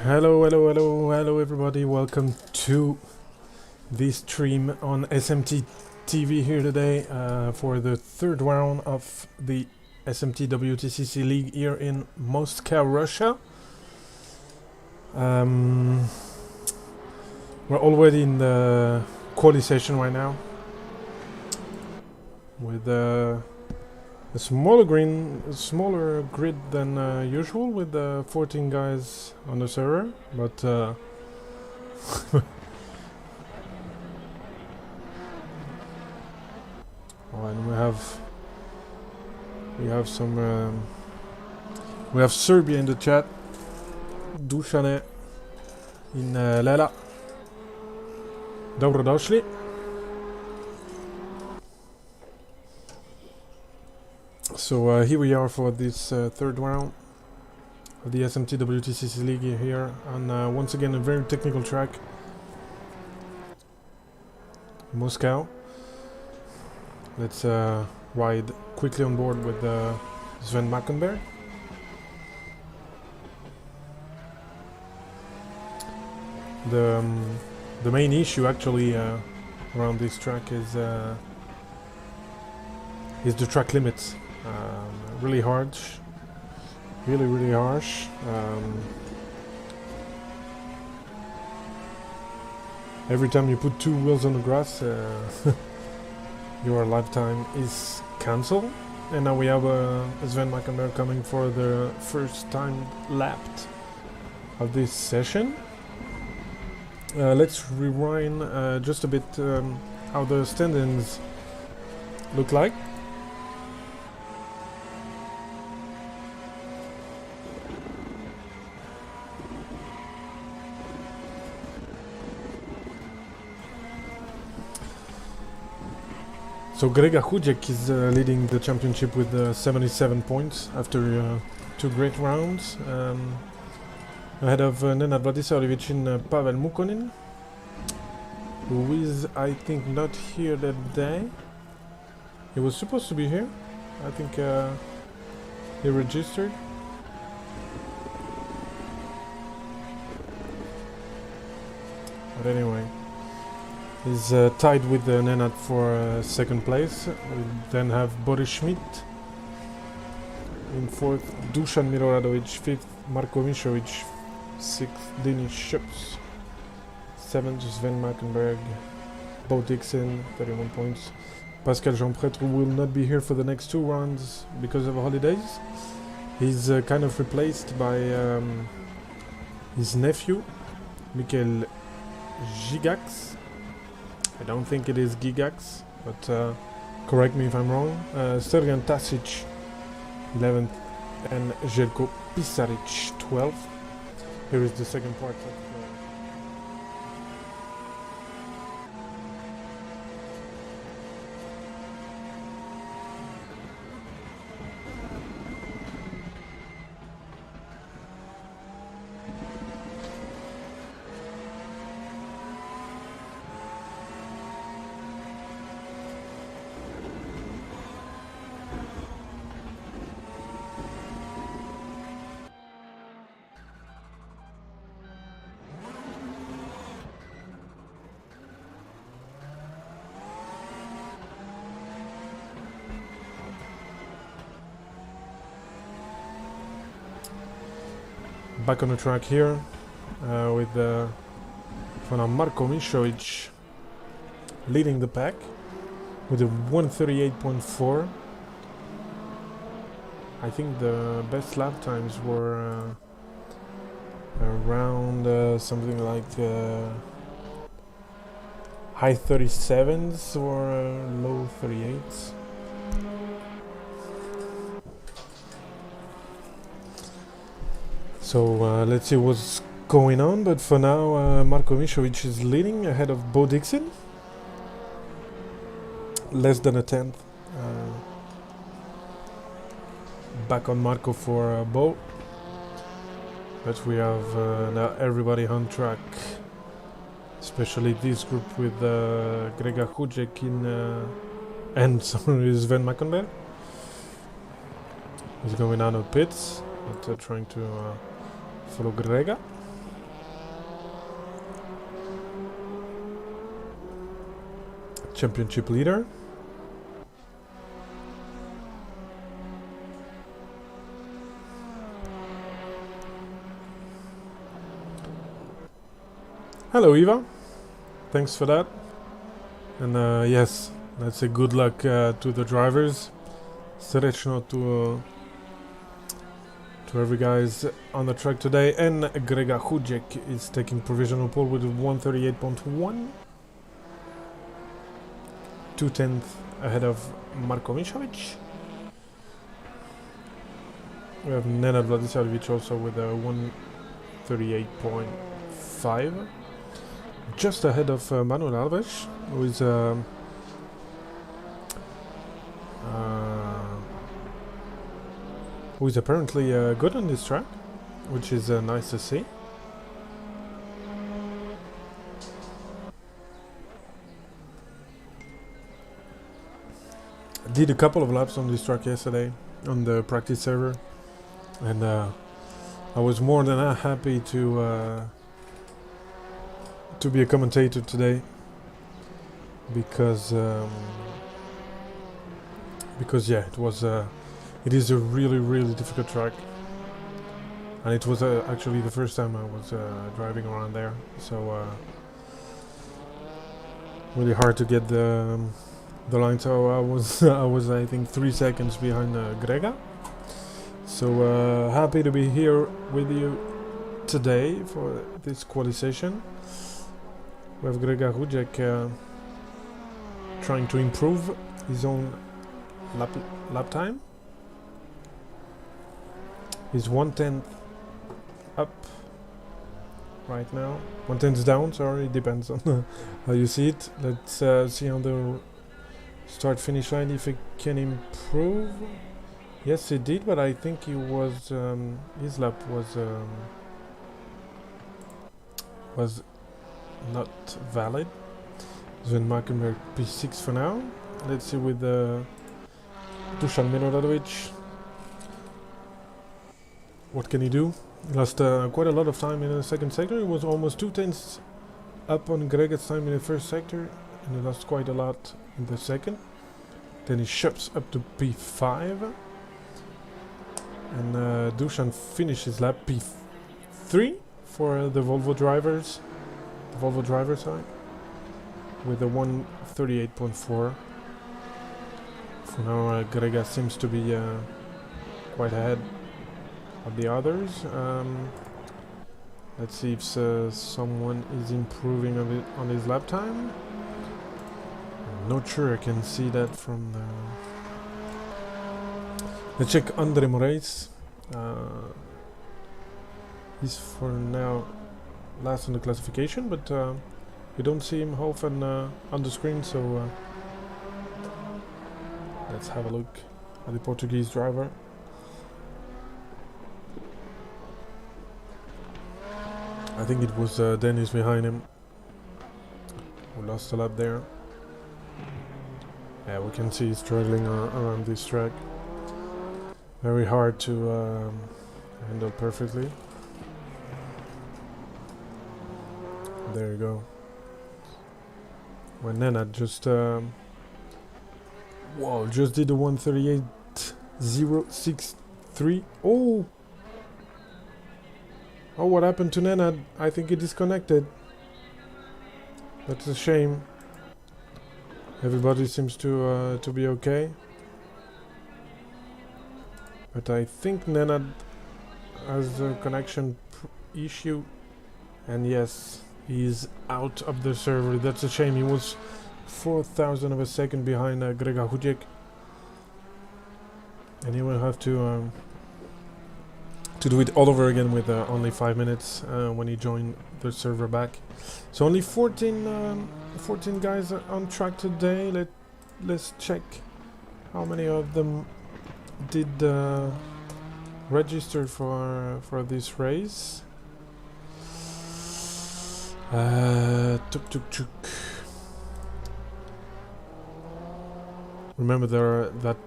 Hello everybody, welcome to this stream on SMT TV here today for the third round of the SMT WTCC League here in Moscow, Russia. We're already in the quali session right now with a smaller grid than usual, with 14 guys on the server, but oh, and we have Serbia in the chat, Dušane in Lela. Dobrodošli. So here we are for this third round of the SMT WTCC League here on once again a very technical track, Moscow. Let's ride quickly on board with Sven Mackenberg. The main issue actually around this track is the track limits. Really harsh, really harsh. Every time you put two wheels on the grass, your lifetime is cancelled. And now we have Sven Mackenberg coming for the first time lap of this session. Let's rewind just a bit how the standings look like. So Grega Hudek is leading the championship with 77 points after two great rounds, ahead of Nenad Vladisavljevic and Pavel Mukonin, who is, I think, not here that day. He was supposed to be here. I think he registered. But anyway, he's tied with Nenad for second place. We then have Boris Schmidt in fourth, Dusan Miloradovic fifth, Marko Mišović sixth, Denis Schups seventh, Sven Mackenberg, Bo Dixon 31 points. Pascal Jean-Pretre will not be here for the next two rounds because of holidays. He's kind of replaced by his nephew, Mikhail Gigax. I don't think it is Gigax, but correct me if I'm wrong. Sergen Tasic 11th and Željko Pisaric 12th. Here is the second part of back on the track here with Marko Mišović leading the pack with a 138.4. I think the best lap times were around something like high 37s or low 38s. So let's see what's going on, but for now Marko Mišović is leading ahead of Bo Dixon, less than a tenth. Back on Marko for Bo, but we have now everybody on track, especially this group with Grega Hudek and Sven Mackenberg. He's going out of pits, but trying to follow Grega. championship leader. Hello Eva, thanks for that. And yes, let's say good luck to the drivers. Srećno to every guys on the track today. And Grega Hudjek is taking provisional pole with 138.1. 2/10 ahead of Marko Mišović. We have Nenad Vladisavljević also with a 138.5. Just ahead of Manuel Alves, who is apparently good on this track, which is nice to see. I did a couple of laps on this track yesterday on the practice server, and I was more than happy to be a commentator today, because yeah, it is a really difficult track, and it was actually the first time I was driving around there, so really hard to get the line. So I was I think 3 seconds behind Grega. So happy to be here with you today for this quali session. We have Grega Hudjek trying to improve his own lap time. He's 1/10 up right now. 1/10 down, sorry, it depends on how you see it. Let's see on the start-finish line if he can improve. Yes, he did, but I think he was his lap was not valid. Sven Markenberg P6 for now. Let's see with Dusan Miloradovic. What can he do? He lost quite a lot of time in the second sector. He was almost 2/10 up on Grega's time in the first sector, and he lost quite a lot in the second. Then he shoves up to P5, and Dusan finished his lap P3 for the Volvo drivers. The Volvo driver side with a 138.4. For now, Grega seems to be quite ahead of the others. Let's see if someone is improving a bit on his lap time. I'm not sure I can see that from the... Let's check Andre Moraes. He's for now last on the classification, but we don't see him often on the screen, so let's have a look at the Portuguese driver. I think it was Dennis behind him who lost a lap there. Yeah, we can see he's struggling around this track. Very hard to handle perfectly. There you go. When Nenad just whoa, just did a 138.063. Oh, what happened to Nenad? I think he disconnected. That's a shame. Everybody seems to be okay, but I think Nenad has a connection issue, and yes, he's out of the server. That's a shame. He was 4,000 of a second behind Grega Hudjek, and he will have to do it all over again with only 5 minutes when he joined the server back. So only 14 guys on track today. Let's check how many of them did register for this race. Remember that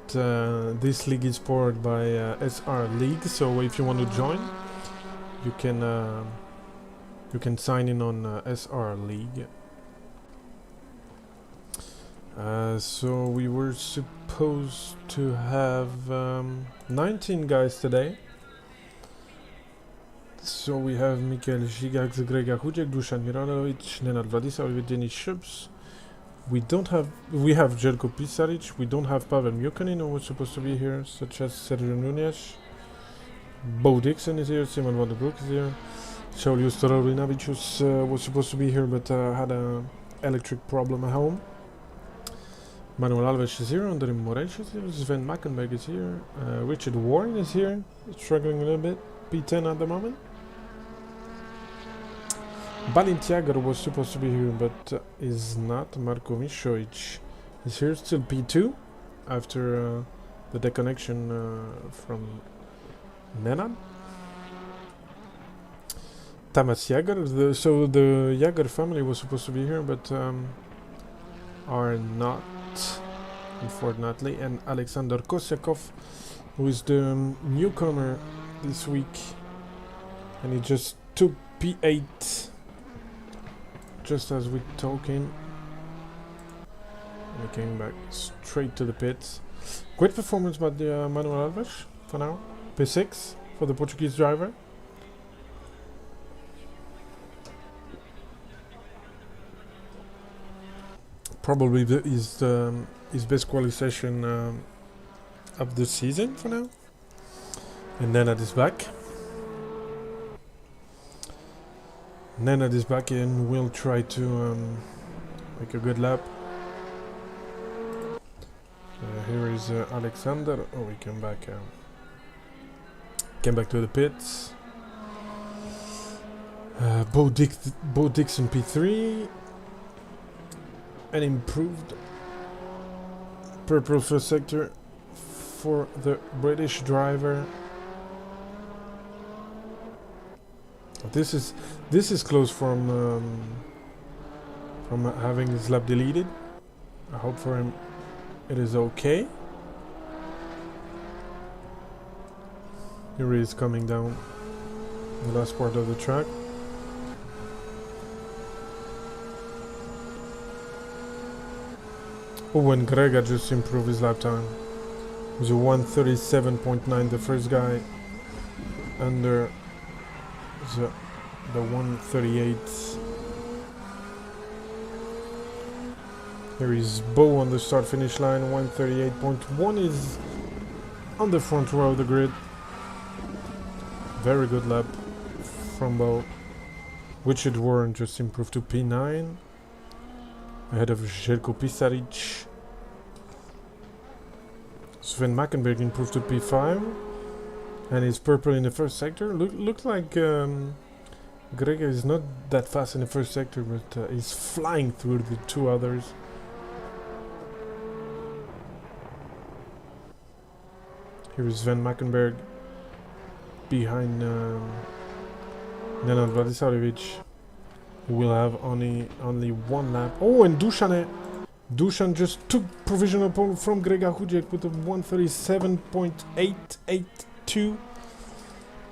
this league is powered by SR League, so if you want to join, you can sign in on SR League. So we were supposed to have 19 guys today. So we have Mikhail Žigax, Grega Hudiak, Dusan Miranovic, Nenad Vladislav, Denis Schups. We have Jelko Pisaric. We don't have Pavel Mukhanin, who was supposed to be here, such as Sergio Nunez. Bo Dixon is here, Simon van der Broek is here. Saulius Tororinavicius was supposed to be here, but had an electric problem at home. Manuel Alves is here, André Moraes is here, Sven Mackenberg is here, Richard Warren is here, struggling a little bit, P10 at the moment. Balintiagar was supposed to be here, but is not. Marko Mišović is here, still P2, after the deconnection from Nenad. Tamas Jager, so the Jager family was supposed to be here, but are not, unfortunately. And Alexander Kosyakov, who is the newcomer this week, and he just took P8 just as we talking, and he came back straight to the pits. Great performance by the Manuel Alves for now. P6 for the Portuguese driver. Probably his best qualification of the season for now. And Nenad is back. Nenad is back and will try to make a good lap. Here is Alexander. Oh, he came back. Came back to the pits. Bo Dixon P3. An improved purple first sector for the British driver. This is close from having his lap deleted. I hope for him it is okay. Here he is coming down the last part of the track. Oh, and Grega just improved his lap time. It was a 1:37.9, the first guy under the 1:38. Here is Bo on the start-finish line. 1:38.1 is on the front row of the grid. Very good lap from Bo. Richard Warren just improved to P9. Ahead of Jelko Pisaric. Sven Mackenberg improved to P5. And he's purple in the first sector. Looks like Grega is not that fast in the first sector, but he's flying through the two others. Here is Sven Mackenberg behind Nenad Vladislav, who will have only one lap. Oh, and Dusan just took provisional pole from Grega Hudiak with a 1:37.882,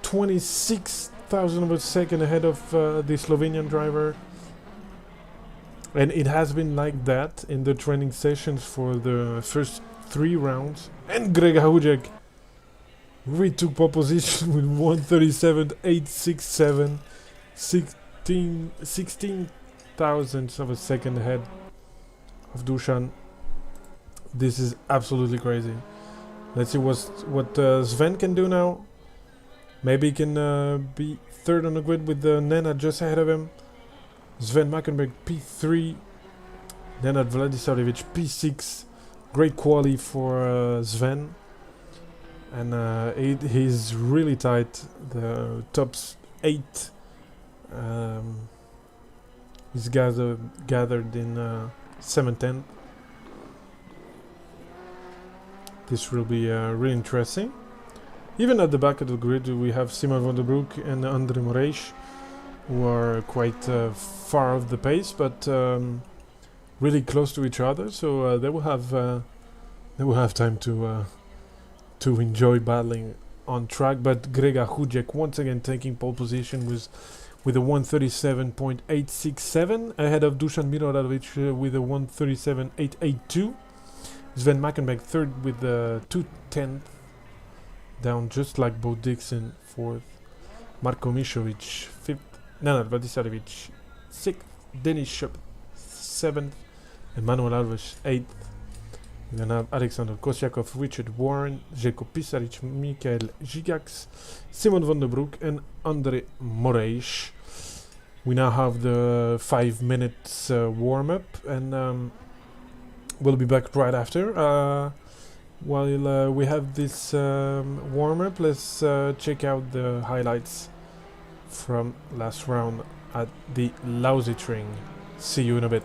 26,000 of a second ahead of the Slovenian driver. And it has been like that in the training sessions for the first 3 rounds. And Grega Hudiak retook pole position with 1:37.867, 16 thousandths of a second ahead of Dusan. This is absolutely crazy. Let's see what Sven can do now. Maybe he can be third on the grid with Nenad just ahead of him. Sven Mackenberg P3, Nenad Vladislav P6. Great quali for Sven, and he's really tight. The top 8 is gathered in 7-10. This will be really interesting. Even at the back of the grid, we have Simon van der Broek and André Moraes, who are quite far off the pace, but really close to each other. So they will have time to enjoy battling on track. But Grega Hudiak once again taking pole position with a 137.867, ahead of Dusan Miloradovic with a 137.882. Sven Mackenberg third with the 210, down just like Bo Dixon, fourth. Marko Mišović fifth. Nenad Vladislavić sixth. Denis Šup seventh. Emmanuel Alves eighth. Then have Alexander Kosiakov, Richard Warren, Željko Pisaric, Mikael Žigax, Simon van der Broek, and Andre Moraes. We now have the 5 minutes warm-up, and we'll be back right after. While we have this warm-up, let's check out the highlights from last round at the Lausitz-Ring. See you in a bit.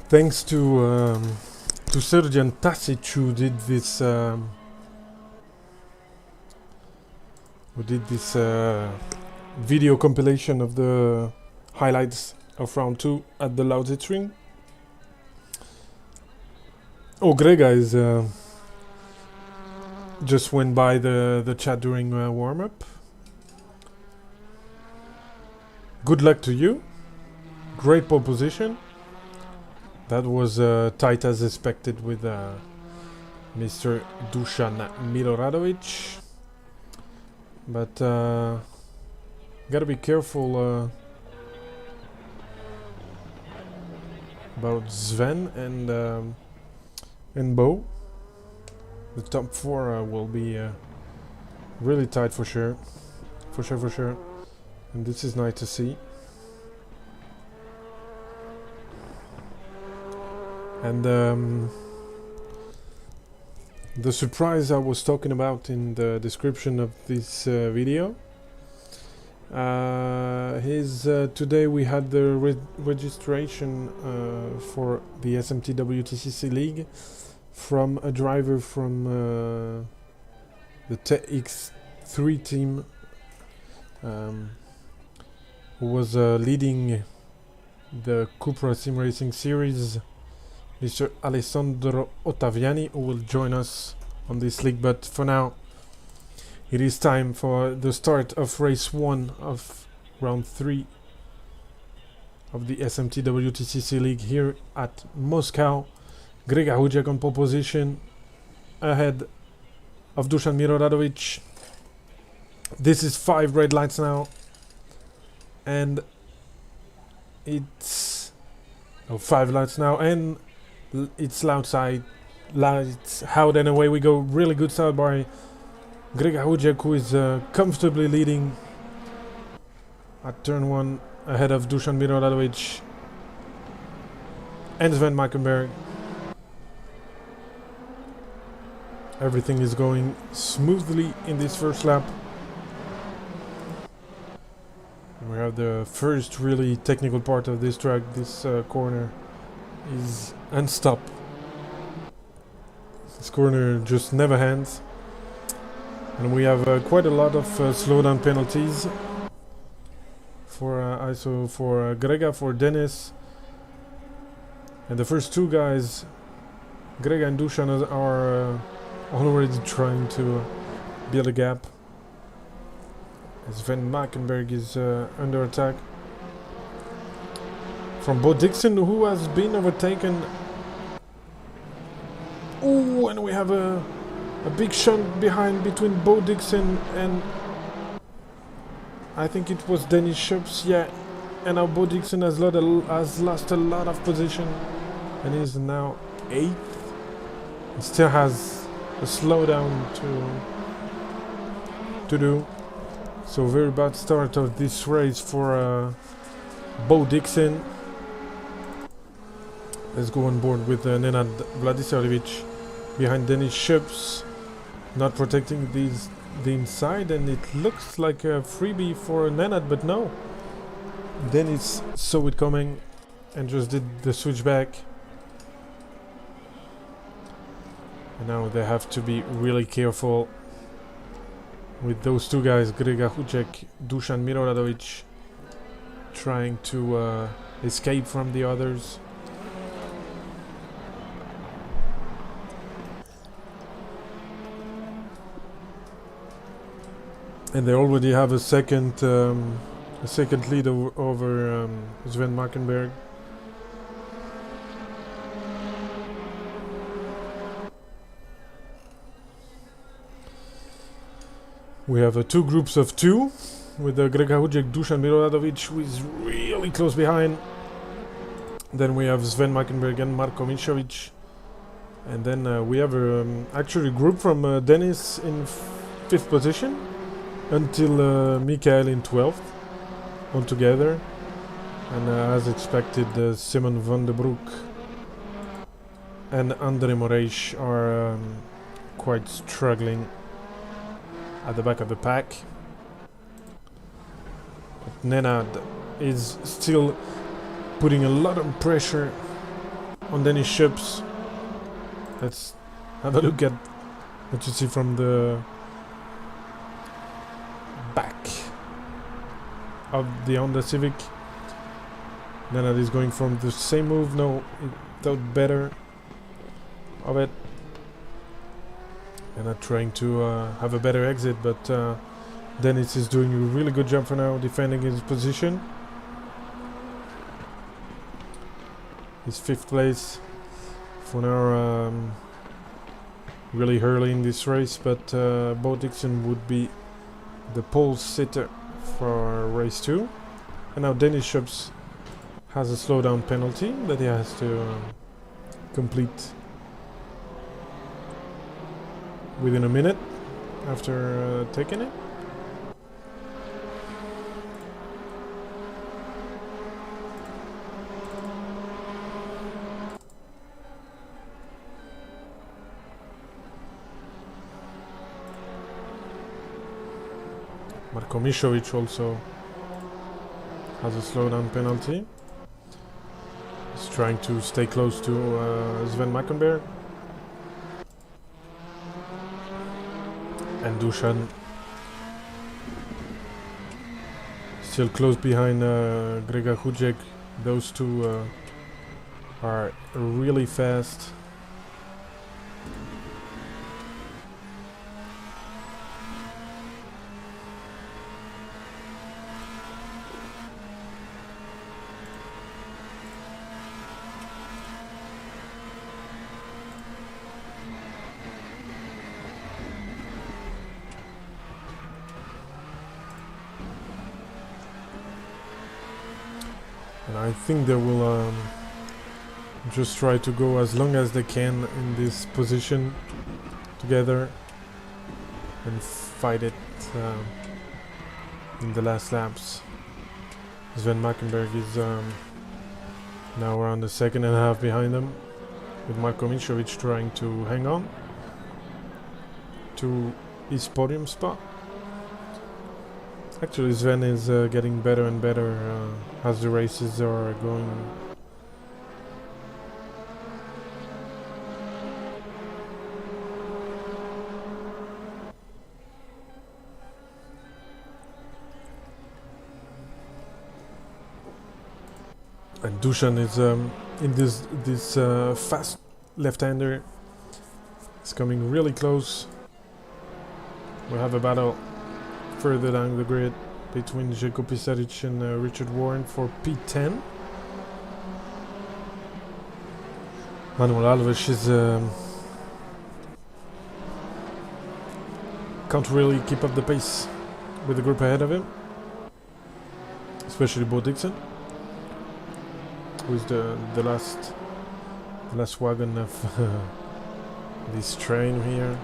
Thanks to Sergeant Tasic, who did this video compilation of the highlights of round 2 at the Lausitz-Ring. Oh, Grega is just went by the chat during warm-up. Good luck to you. Great pole position. That was tight as expected with Mr. Dusan Miloradovic. But gotta be careful about Sven and Bo. The top 4 will be really tight for sure. For sure. And this is nice to see. And the surprise I was talking about in the description of this video is today we had the registration for the SMT WTCC League from a driver from the TX3 team who was leading the Cupra Sim Racing Series, Mr. Alessandro Ottaviani, who will join us on this league. But for now, it is time for the start of race 1 of round 3 of the SMT WTCC League here at Moscow. Grega Hujek on pole position, ahead of Dusan Miloradovic. This is 5 red lights now, and it's 5 lights now, and it's loud side lights out, and away we go. Really good start by Grega Hujek, who is comfortably leading at turn 1 ahead of Dusan Miloradovic and Sven Mackenberg. Everything is going smoothly in this first lap. We have the first really technical part of this track. This corner is unstop. This corner just never ends. And we have quite a lot of slowdown penalties for ISO, for Grega, for Dennis. And the first 2 guys, Grega and Dusan, are already trying to build a gap. Sven Mackenberg is under attack from Bo Dixon, who has been overtaken. Ooh, and we have a big shunt behind between Bo Dixon and I think it was Dennis Schoeps, yeah. And now Bo Dixon has lost a lot of position and is now 8th. He still has a slowdown to do. So very bad start of this race for Bo Dixon. Let's go on board with Nenad Vladislavovich behind Dennis Schoeps, not protecting the inside, and it looks like a freebie for Nenad, but no. Dennis saw it coming and just did the switchback. And now they have to be really careful with those 2 guys, Grega Hujek, Dusan Miloradovic, trying to escape from the others. And they already have a second lead over Sven Mackenberg. We have 2 groups of 2 with Grega Hujek, Dusan Miloradovic, who is really close behind. Then we have Sven Mackenberg and Marko Mišović. And then we have actually a group from Dennis in 5th position until Mikael in 12th altogether. And as expected, Simon van der Broek and Andre Moraes are quite struggling at the back of the pack. But Nenad is still putting a lot of pressure on Dennis Schoeps. Let's have a look at what you see from the back of the Honda Civic. Nenad is going from the same move. No, it thought better of it. And not trying to have a better exit, but Dennis is doing a really good job for now, defending his position. is 5th place. For now, really early in this race, but Bo Dixon would be the pole sitter for race 2. And now Dennis Schups has a slowdown penalty that he has to complete within a minute after taking it. Marko Mišović also has a slowdown penalty. He's trying to stay close to Sven Mackenberg. And Dusan still close behind Grega Hujek. Those two are really fast. And I think they will just try to go as long as they can in this position together and fight it in the last laps. Sven Mackenberg is now around a second and a half behind them, with Marko Mišović trying to hang on to his podium spot. Actually, Sven is getting better and better as the races are going. And Dusan is in this fast left-hander. It's coming really close. We have a battle further down the grid between Željko Pisaric and Richard Warren for P10. Manuel Alves is can't really keep up the pace with the group ahead of him, especially Bo Dixon, who is the last wagon of this train here,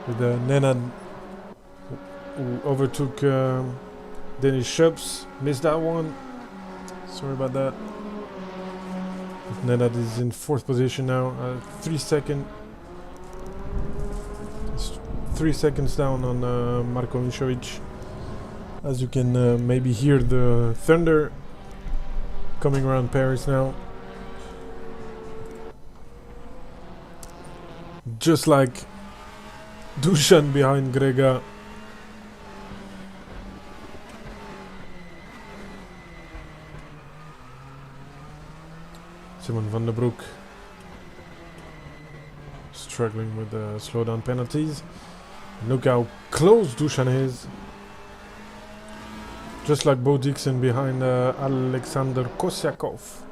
with Nenad, who overtook Dennis Schups. Missed that one. Sorry about that. Nenad is in 4th position now. 3 seconds down on Marko Mišović. As you can maybe hear the thunder coming around Paris now. Just like Dusan behind Grega. Simon van der Broek struggling with the slowdown penalties. And look how close Dusan is. Just like Bo Dixon behind Alexander Kosyakov.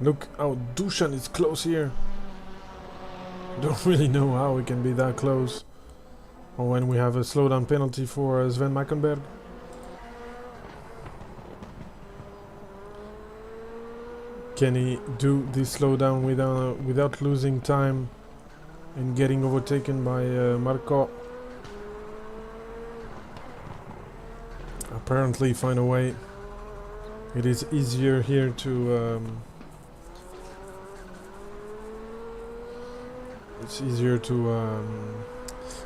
Look how Dusan is close here. Don't really know how he can be that close. Or when we have a slowdown penalty for Sven Mackenberg. Can he do this slowdown without losing time and getting overtaken by Marko? Apparently find a way. It is easier here to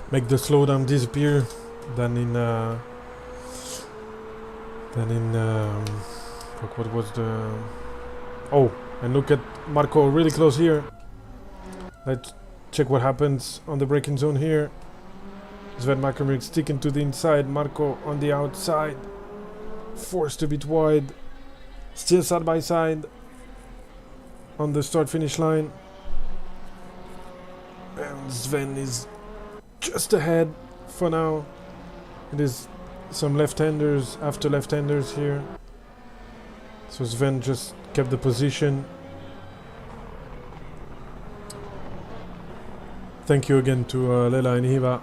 make the slowdown disappear than in what was the... Oh, and look at Marko really close here. Let's check what happens on the braking zone here. Sven Mackenberg sticking to the inside, Marko on the outside. Forced a bit wide. Still side by side on the start-finish line. And Sven is just ahead for now. It is some left-handers after left-handers here. So Sven just kept the position. Thank you again to Lela and Hiva.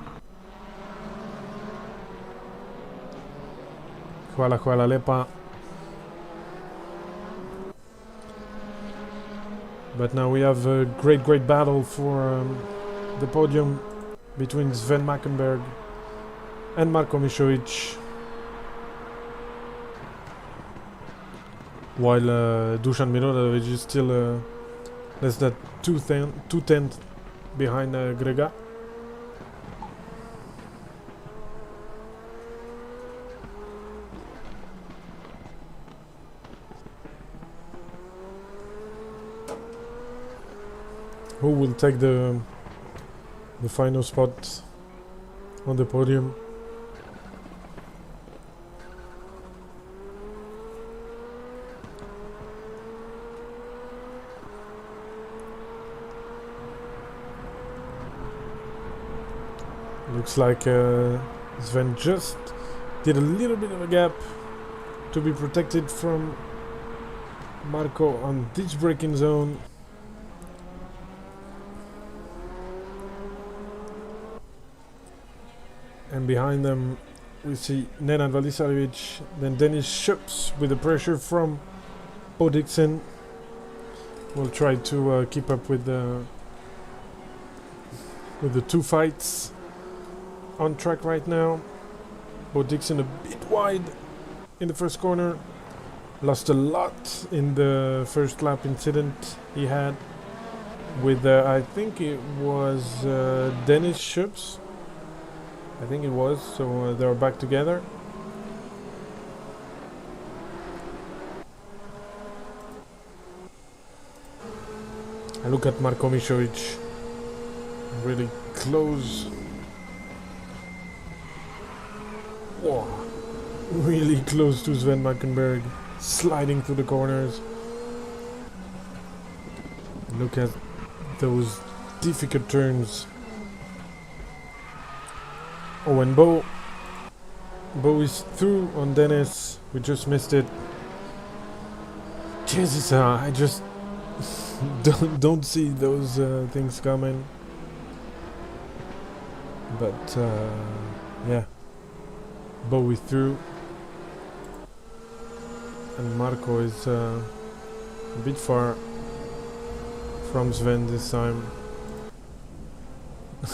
Hvala lepa. But now we have a great battle for the podium between Sven Mackenberg and Marko Mišović, while Dusan Miroradovic is still less than 2/10 behind Grega. Who will take the final spot on the podium? Looks like Sven just did a little bit of a gap to be protected from Marko on this braking zone. And behind them we see Nenad Valisarjevic, then Dennis Schups with the pressure from Bo Dixon. Will try to keep up with the two fights on track right now. Bo Dixon a bit wide in the first corner. Lost a lot in the first lap incident he had with, I think it was Dennis Schups. I think it was, so they're back together. I look at Marko Mišović, really close. Whoa. Really close to Sven Mackenberg, sliding through the corners. Look at those difficult turns. Oh, and Bo is through on Dennis. We just missed it. Jesus, I just don't see those things coming. But yeah, Bo is through, and Marko is a bit far from Sven this time.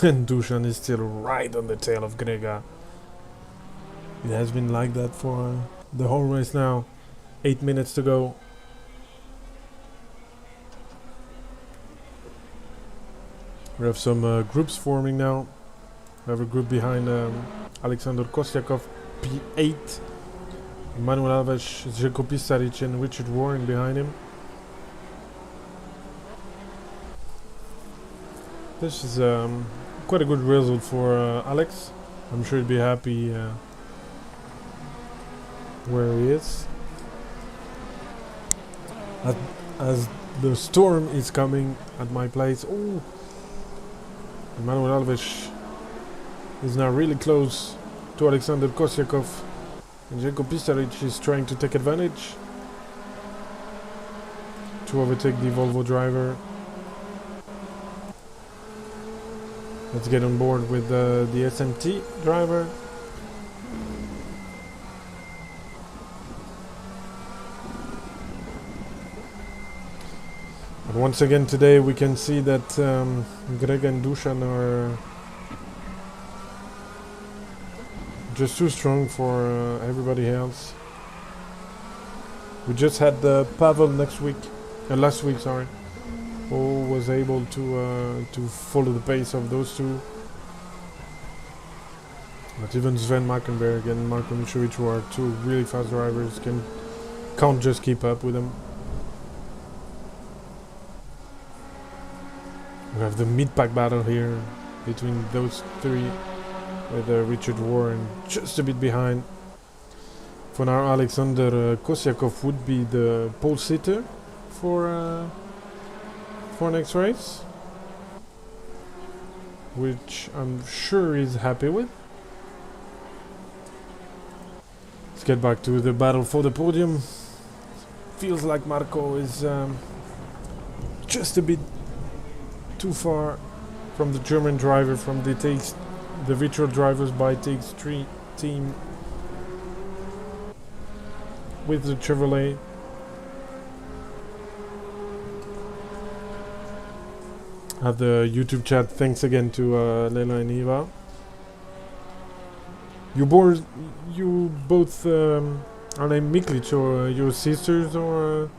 And Dusan is still right on the tail of Grega. It has been like that for the whole race now. 8 minutes to go. We have some groups forming now. We have a group behind Alexander Kostiakov, P8. Manuel Alves, Željko Pisaric and Richard Warren behind him. This is quite a good result for Alex. I'm sure he'd be happy where he is. As the storm is coming at my place. Oh, Manuel Alves is now really close to Alexander Kostiakov. And Željko Pisaric is trying to take advantage to overtake the Volvo driver. Let's get on board with the SMT driver. And once again today we can see that Greg and Dusan are just too strong for everybody else. We just had Pavel last week, sorry, who was able to follow the pace of those two. But even Sven Mackenberg and Marko Mišović, who are two really fast drivers, can't just keep up with them. We have the mid-pack battle here between those three, with Richard Warren just a bit behind. For now, Alexander Kostiakov would be the pole sitter for next race, which I'm sure he's happy with. get back to the battle for the podium. Feels like Marco is just a bit too far from the German driver, from the virtual drivers by TX3 team with the Chevrolet. At the YouTube chat, thanks again to Leila and Eva. You both are named Miklic, or your sisters, or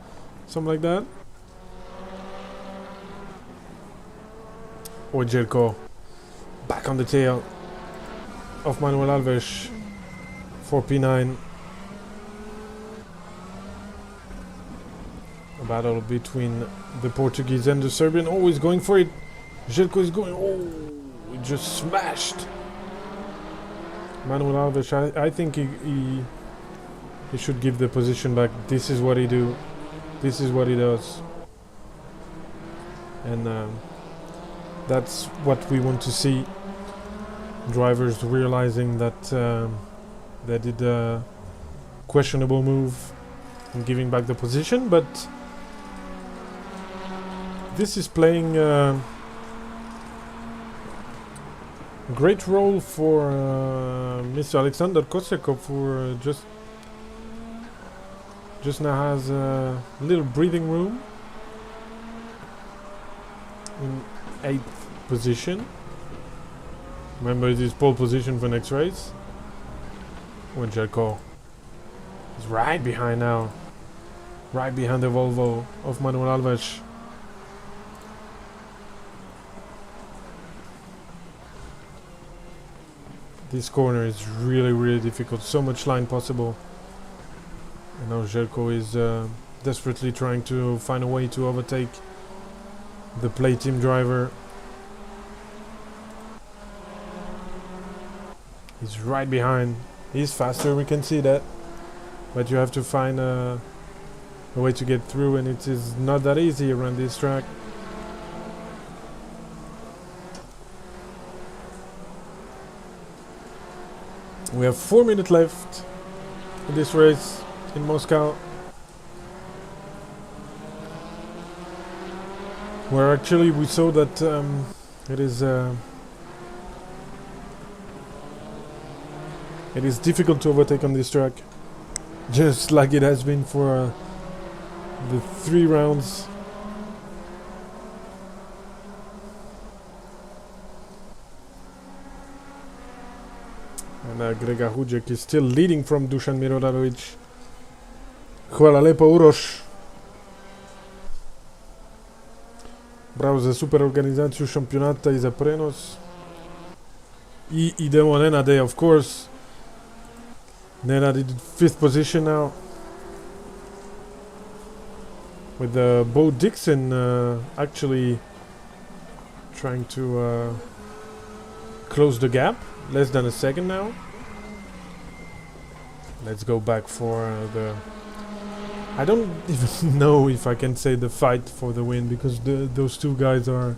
something like that? Or Jelko, back on the tail of Manuel Alves for P9. A battle between the Portuguese and the Serbian. Oh, he's going for it. Jelko is going. Oh, he just smashed Manuel Alves. I think he should give the position back. This is what he do. This is what he does. And that's what we want to see. Drivers realizing that they did a questionable move and giving back the position, but this is playing a great role for Mr. Alexander Kosekov, who just now has a little breathing room in 8th position. Remember, it is pole position for next race. When Jelko is right behind now, right behind the Volvo of Manuel Alves. This corner is really, really difficult. So much line possible. And now Jelko is desperately trying to find a way to overtake the Play Team driver. He's right behind. He's faster, we can see that. But you have to find a way to get through, and it is not that easy around this track. We have 4 minutes left in this race in Moscow, where actually we saw that it is difficult to overtake on this track, just like it has been for the 3 rounds. And Grega Hudjek is still leading from Dusan Mirodarovic. Hvala lepo, Uroš. Bravo za super organizaciju šampionata i za prenos. I idemo Nenade, of course. Nenad in 5th position now. With Bo Dixon actually trying to close the gap. Less than a second now. Let's go back for the... I don't even know if I can say the fight for the win, because those two guys are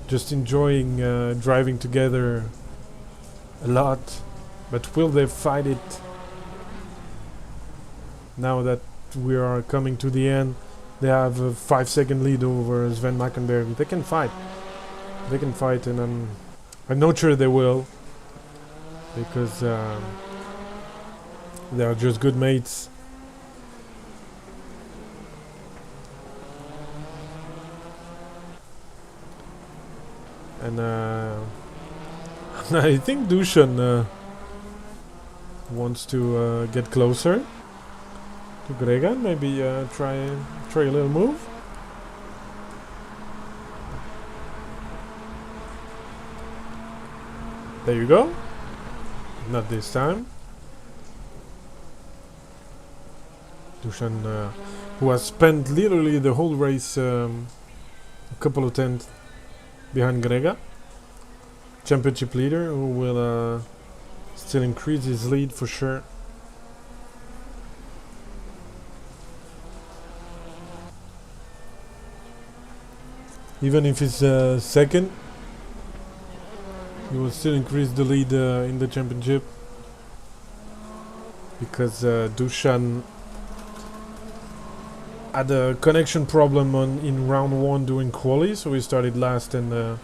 just enjoying driving together a lot. But will they fight it? Now that we are coming to the end, they have a 5-second lead over Sven Mackenberg. They can fight. They can fight, and I'm not sure they will, because they are just good mates. And I think Dusan wants to get closer to Grega. Maybe try a little move. There you go. Not this time. Dusan, who has spent literally the whole race a couple of tenths behind Grega, championship leader, who will still increase his lead for sure. Even if he's second, he will still increase the lead in the championship. because Dushan had a connection problem in round 1 during quali, so we started last and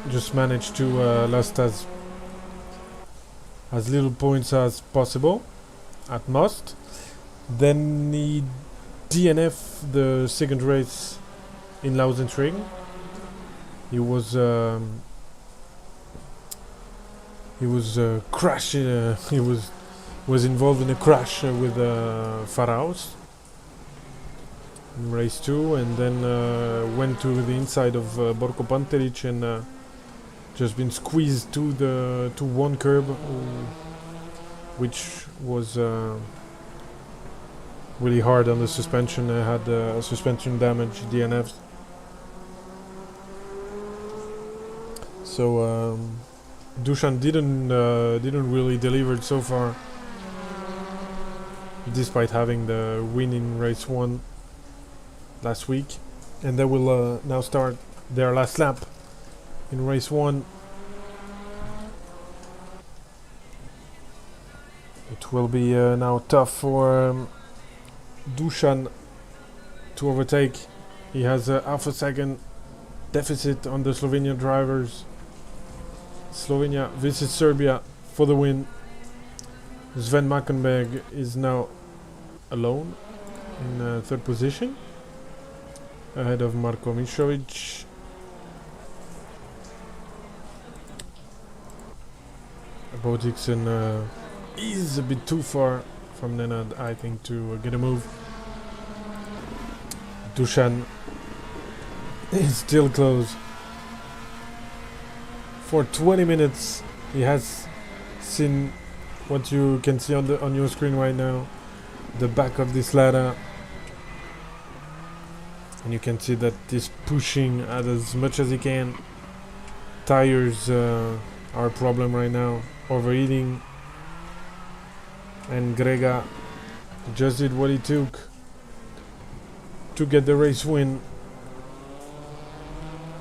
just managed to last as little points as possible at most. Then he DNF the second race in Lausitzring. He was crashing. He was involved in a crash with Faraos in race 2, and then went to the inside of Borko Pantelic and just been squeezed to one curb, which was really hard on the suspension. I had suspension damage, DNFs. So Dushan didn't really deliver so far, despite having the win in race 1 last week, and they will now start their last lap in race 1. It will be now tough for Dushan to overtake. He has a half a second deficit on the Slovenian drivers. Slovenia visits Serbia for the win. Sven Mackenberg is now alone in third position, ahead of Marko Mišović. Bo Dixon is a bit too far from Nenad, I think, to get a move. Dushan is still close. For 20 minutes he has seen what you can see on your screen right now, the back of this ladder, and you can see that he's pushing at as much as he can. Tires are a problem right now, overheating, and Grega just did what he took to get the race win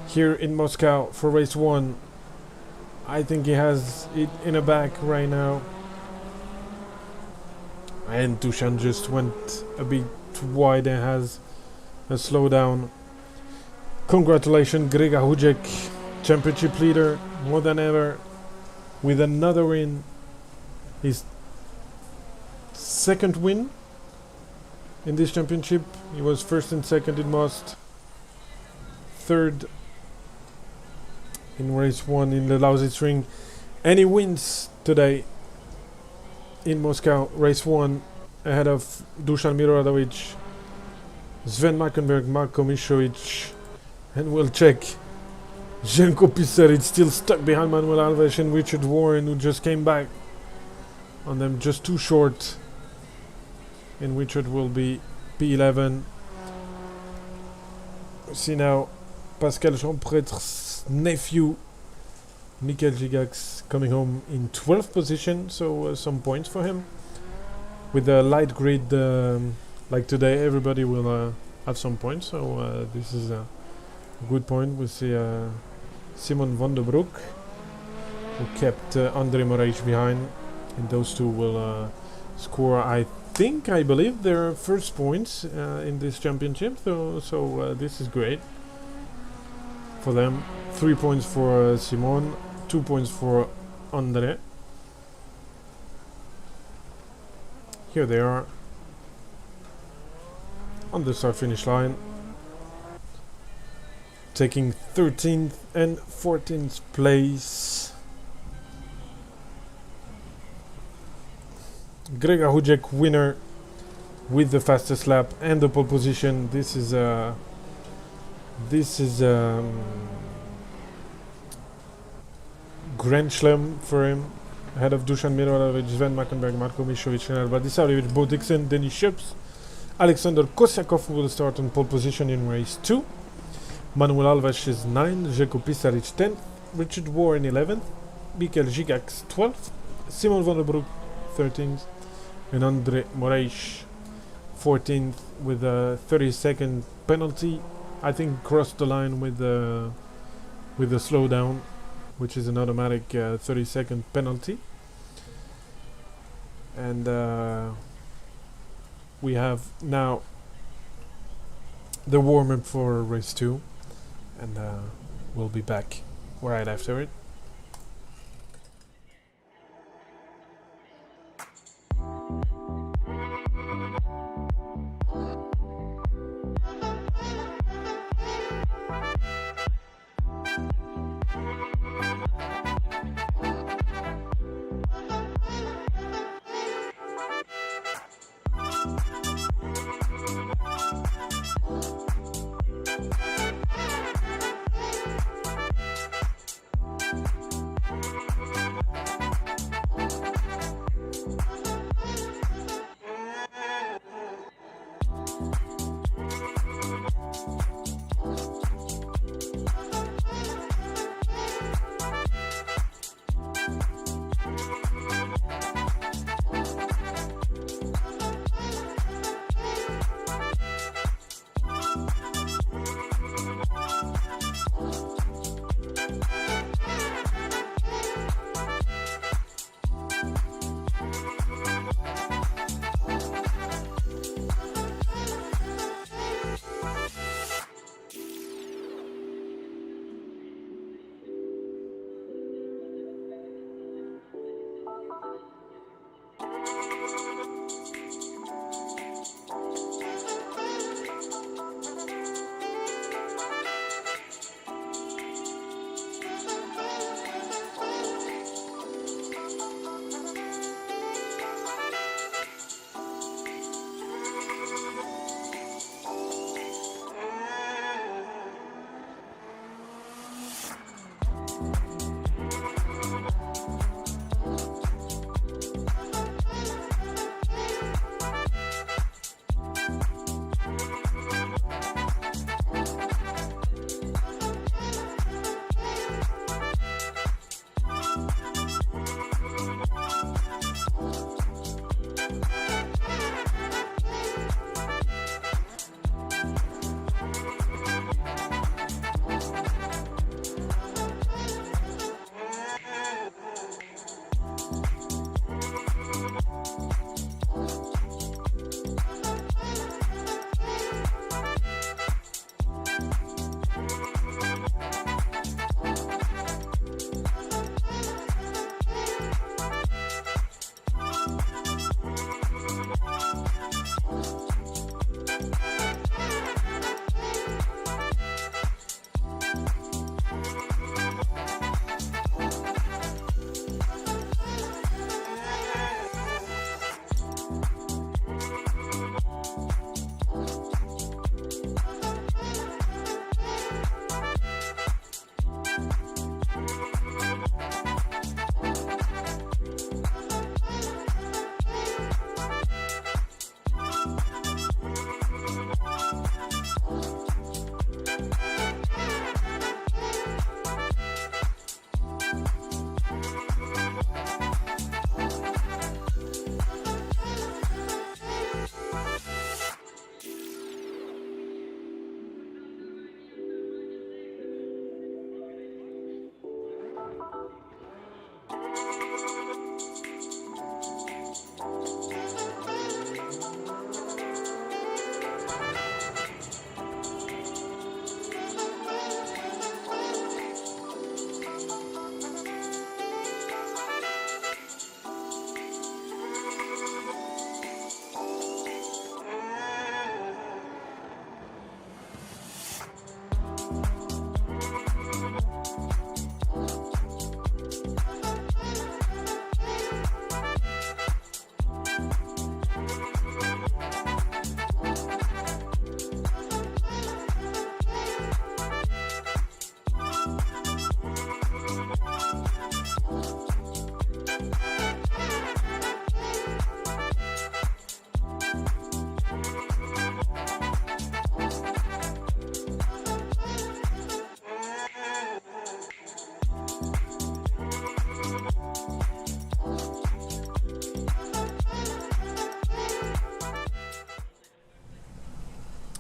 here in Moscow for race 1. I think he has it in the back right now, and Dushan just went a bit wide and has a slowdown. Congratulations, Grega Hujek, championship leader more than ever, with another win. His second win in this championship. He was first and second in Most, third in race 1 in the Lausitzring, and he wins today in Moscow, race 1, ahead of Dusan Miroradovic, Sven Mackenberg, Marko Mišović, and we'll check. Željko Pisaric still stuck behind Manuel Alves and Richard Warren, who just came back on them, just too short, and Richard will be P11. We see now Pascal Champretres' nephew Michael Gigax coming home in 12th position, so some points for him. With a light grid like today, everybody will have some points, so this is a good point. We see Simon van der Broek, who kept André Moraes behind, and those two will score, I believe, their first points in this championship, so this is great for them. 3 points for Simon, 2 points for André. Here they are on the start finish line, taking 13th and 14th place. Grega Hujek winner with the fastest lap and the pole position. This is Grand Slam for him, ahead of Dusan Miroradovic, Sven Mackenberg, Marko Mišović, Nenad Bardisavljević, Bo Dixon, Denis Schips, Alexander Kosiakov will start on pole position in race 2. Manuel Alves is 9th, Željko Pisaric 10th, Richard Warren 11th, Michael Gigax 12th, Simon van der Broek 13th, and André Moraes 14th with a 30-second penalty. I think crossed the line with the slowdown, which is an automatic 30-second penalty. and we have now the warm-up for race 2, and we'll be back right after it.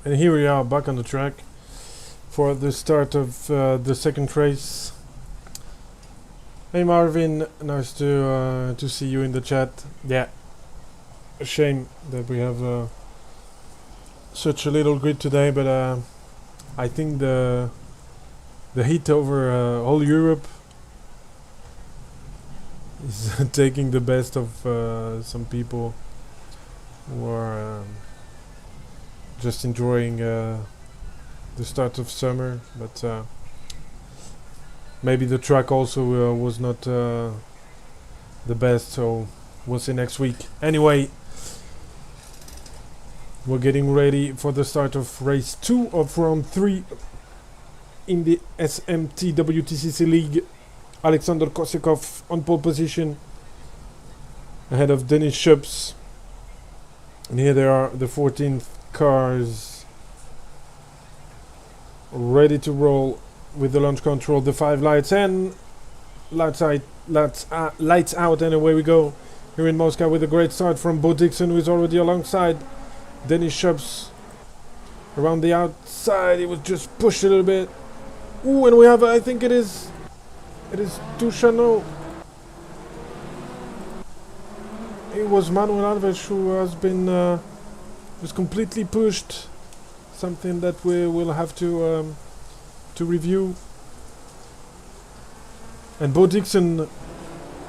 And here we are back on the track for the start of the second race. Hey Marvin, nice to see you in the chat. Yeah, a shame that we have such a little grid today, but I think the heat over all Europe is taking the best of some people who are just enjoying the start of summer, but maybe the track also was not the best, so we'll see next week. Anyway, we're getting ready for the start of race 2 of round 3 in the SMT WTCC League. Alexander Kosyakov on pole position ahead of Denis Schups. And here they are, the 14th cars, ready to roll with the launch control, the 5 lights, and lights out, and away we go here in Moscow with a great start from Bo Dixon, who is already alongside Denis Schups. Around the outside, he was just pushed a little bit. Ooh, and we have, I think it is Dushano. It was Manuel Alves who has been was completely pushed. Something that we will have to review. And Bo Dixon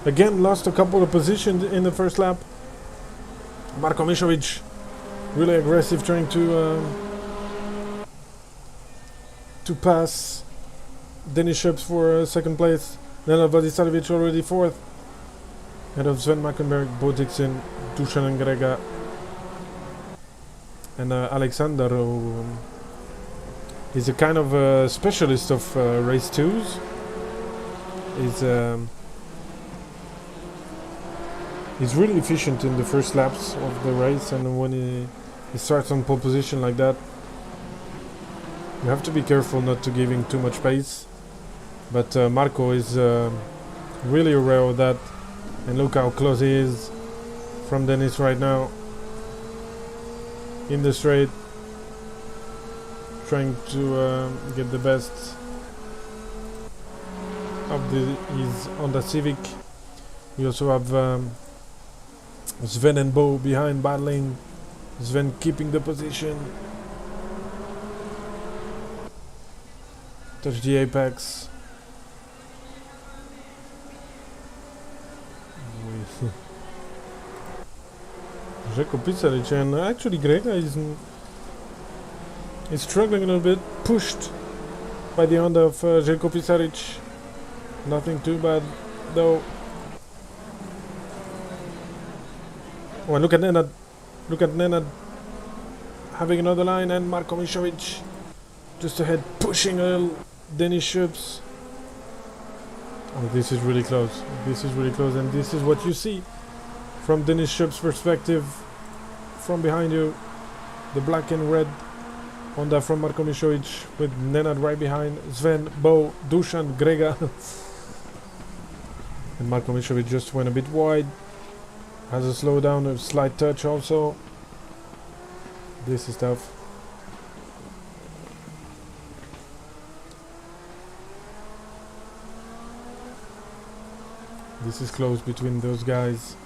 again lost a couple of positions in the first lap. Marko Mišović really aggressive, trying to pass Denis Schups for second place. Nenad Vladislavic already fourth. Ahead of Sven Mackenberg, Bo Dixon, Dusan and Grega, and Alexander, who is a kind of specialist of race 2s. He's really efficient in the first laps of the race, and when he starts on pole position like that, you have to be careful not to give him too much pace. But Marco is really aware of that, and look how close he is from Denis right now in the straight, trying to get the best of his Honda Civic. We also have Sven and Bo behind, battling. Sven keeping the position, touch the apex. Željko Pisaric, and actually Grega is struggling a little bit, pushed by the Honda of Željko Pisaric. Nothing too bad though. Oh, and look at Nenad having another line, and Marko Mišović just ahead, pushing a little Denis Schups. Oh, this is really close. And this is what you see from Denis Schups' perspective from behind you. The black and red Honda from Marko Mišović with Nenad right behind, Sven, Bo, Dusan, Grega. And Marko Mišović just went a bit wide. Has a slowdown, a slight touch also. This is tough. This is close between those guys.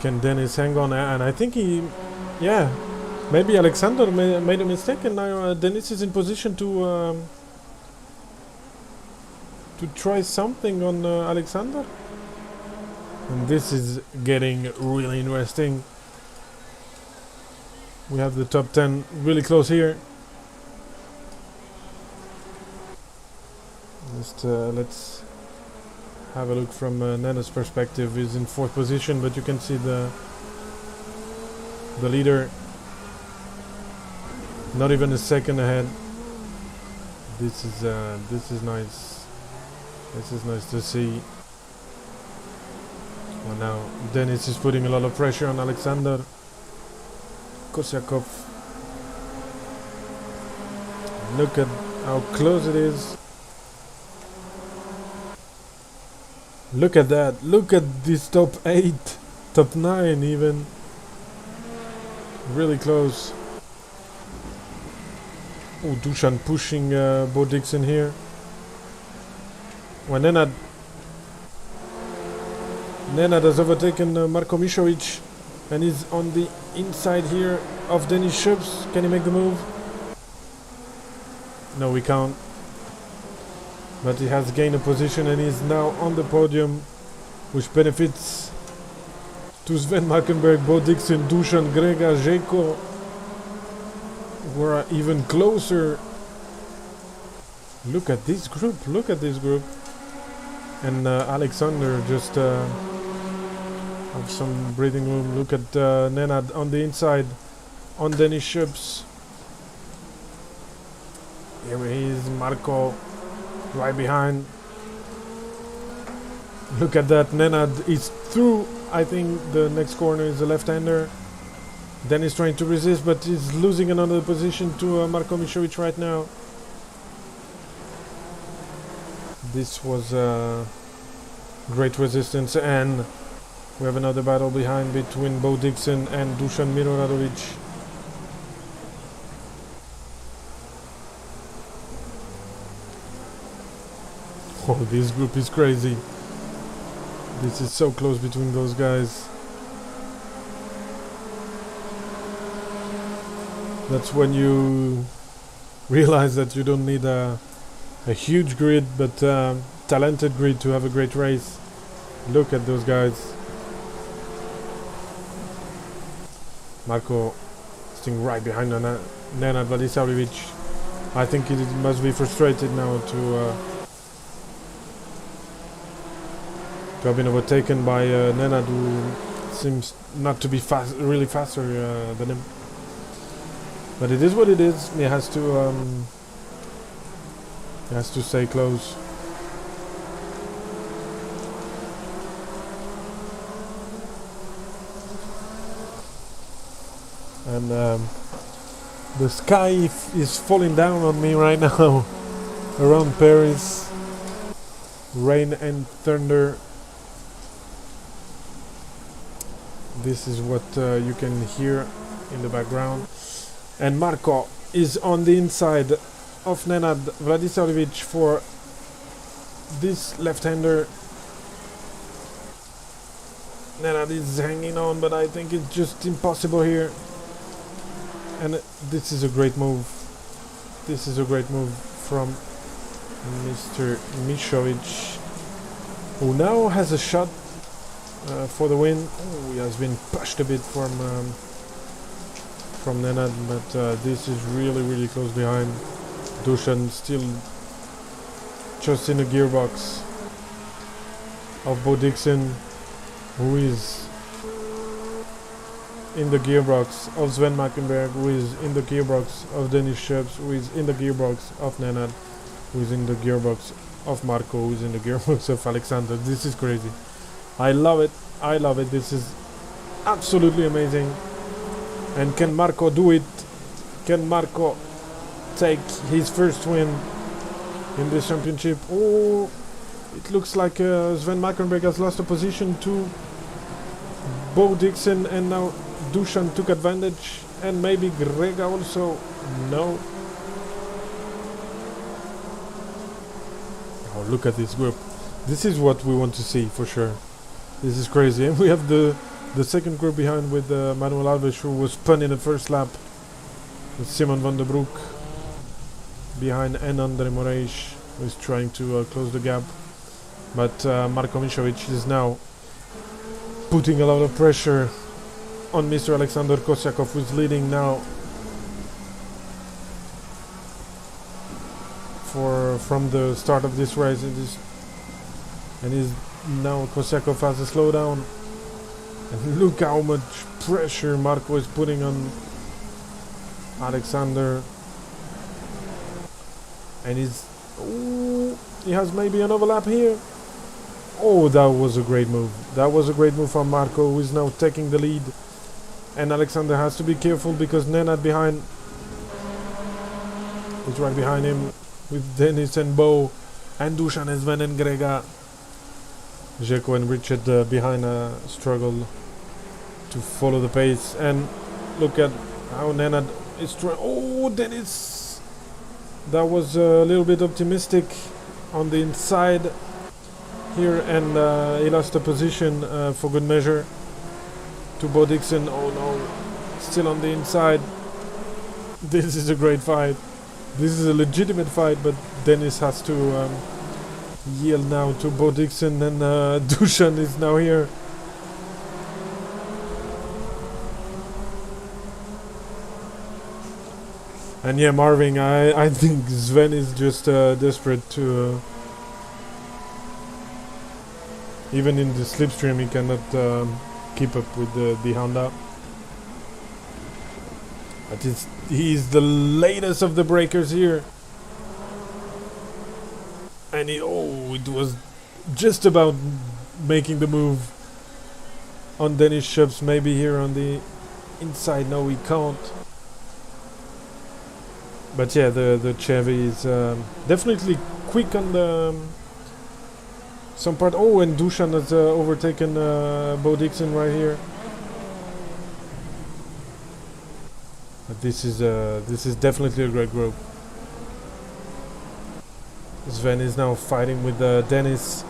Can Denis hang on? And I think maybe Alexander made a mistake, and now Denis is in position to try something on Alexander. And this is getting really interesting. We have the top 10 really close here. Let's have a look from Nenad's perspective. He's in 4th position, but you can see the leader not even a second ahead. This is nice. This is nice to see. Well, now Denis is putting a lot of pressure on Alexander Kosyakov. Look at how close it is. Look at that. Look at this top top 9 even. Really close. Oh, Dushan pushing Bo Dixon here. When Nenad has overtaken Marko Mišović and is on the inside here of Denis Šups. Can he make the move? No, we can't. But he has gained a position and is now on the podium, which benefits to Sven Markenberg, Bo Dixon, Dušan, Grega, Željko, who are even closer. Look at this group, look at this group. And Alexander just have some breathing room. Look at Nenad on the inside, on Denis Šups. Here he is, Marko right behind. Look at that, Nenad is through. I think the next corner is a left-hander. Denis trying to resist, but he's losing another position to Marko Mišović right now. This was great resistance, and we have another battle behind between Bo Dixon and Dušan Miroradović. Oh, this group is crazy. This is so close between those guys. That's when you realize that you don't need a huge grid, but talented grid to have a great race. Look at those guys. Marko sitting right behind Nenad Vladisavljević. I think he must be frustrated now to have been overtaken by Nenad, who seems not to be really faster than him. But it is what it is. He has to stay close. And the sky is falling down on me right now around Paris. Rain and thunder. This is what you can hear in the background. And Marko is on the inside of Nenad Vladisavljević for this left-hander. Nenad is hanging on, but I think it's just impossible here. And this is a great move. This is a great move from Mr. Mišović, who now has a shot for the win. Oh, he has been pushed a bit from Nenad, but this is really close behind. Dušan still just in the gearbox of Bo Dixon, who is in the gearbox of Sven Markenberg, who is in the gearbox of Denis Šups, who is in the gearbox of Nenad, who is in the gearbox of Marko, who is in the gearbox of Alexander. This is crazy. I love it. I love it. This is absolutely amazing. And can Marko do it? Can Marko take his first win in this championship? Oh, it looks like Sven Markenberg has lost a position to Bo Dixon, and now Dušan took advantage, and maybe Grega also. No. Oh, look at this group. This is what we want to see for sure. This is crazy. And we have the second group behind with Manuel Alves, who was spun in the first lap, with Simon van der Broek behind, and Andre Moraes, who is trying to close the gap. But Marko Mišović is now putting a lot of pressure on Mr. Alexander Kosiakov, who is leading now from the start of this race. And is now Kosiakov has a slowdown. And look how much pressure Marko is putting on Alexander. And he has maybe an overlap here. Oh, that was a great move. That was a great move from Marko, who is now taking the lead. And Alexander has to be careful because Nenad behind is right behind him with Denis and Bo and Dušan and Sven and Grega. Željko and Richard behind struggled to follow the pace. And look at how Nenad is trying. Oh, Dennis! That was a little bit optimistic on the inside here, and he lost the position for good measure to Bo Dixon. Oh no, still on the inside. This is a great fight. This is a legitimate fight, but Dennis has to yield now to Bo Dixon, and Dusan is now here. And yeah, Marvin, I think Sven is just desperate to... even in the slipstream, he cannot keep up with the Honda. But he's the latest of the breakers here. And it was just about making the move on Dennis Schups, maybe here on the inside. No, he can't. But yeah, the Chevy is definitely quick on the some part. Oh, and Dusan has overtaken Bo Dixon right here. But this is definitely a great group. Sven is now fighting with Dennis,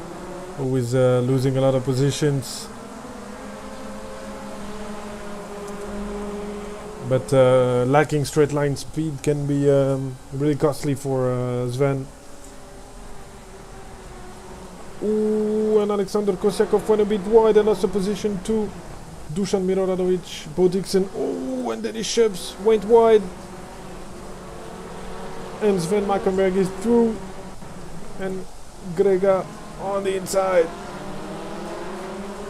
who is losing a lot of positions. But lacking straight line speed can be really costly for Sven. Ooh, and Alexander Kosyakov went a bit wide and lost the position to Dusan Miroradovic, Bo Dixon. Oh, and Dennis Schups went wide. And Sven Mackenberg is through. And Grega on the inside,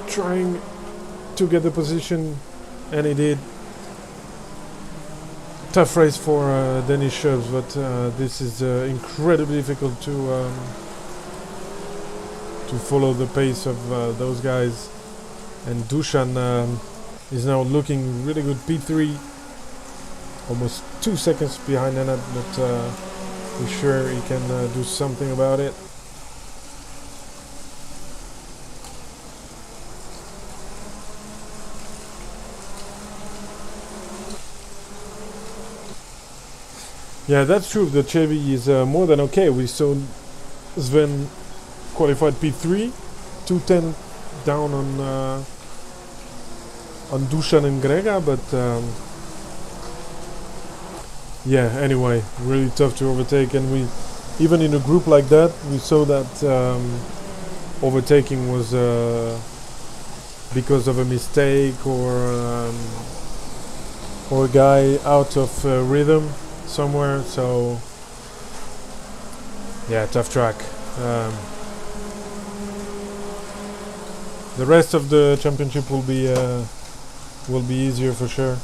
trying to get the position, and he did. Tough race for Dennis Schups, but this is incredibly difficult to follow the pace of those guys. And Dusan is now looking really good. P3, almost 2 seconds behind Nenad, but we're sure he can do something about it. Yeah, that's true. The Chevy is more than okay. We saw Sven qualified P3, 210 down on Dusan and Grega, but yeah. Anyway, really tough to overtake, and we even in a group like that, we saw that overtaking was because of a mistake or a guy out of rhythm somewhere. So yeah, tough track. The rest of the championship will be easier for sure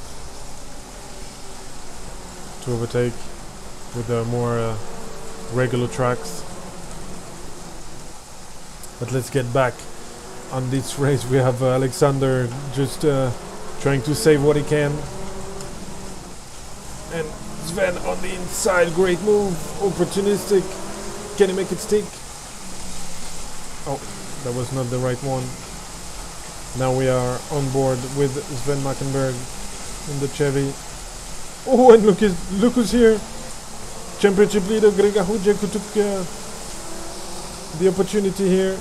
to overtake with more regular tracks. But let's get back on this race. We have Alexander just trying to save what he can, and Sven on the inside. Great move, opportunistic. Can he make it stick? Oh, that was not the right one. Now we are on board with Sven Mackenberg in the Chevy. Oh, and look who's here. Championship leader Grega Hujek, who took the opportunity here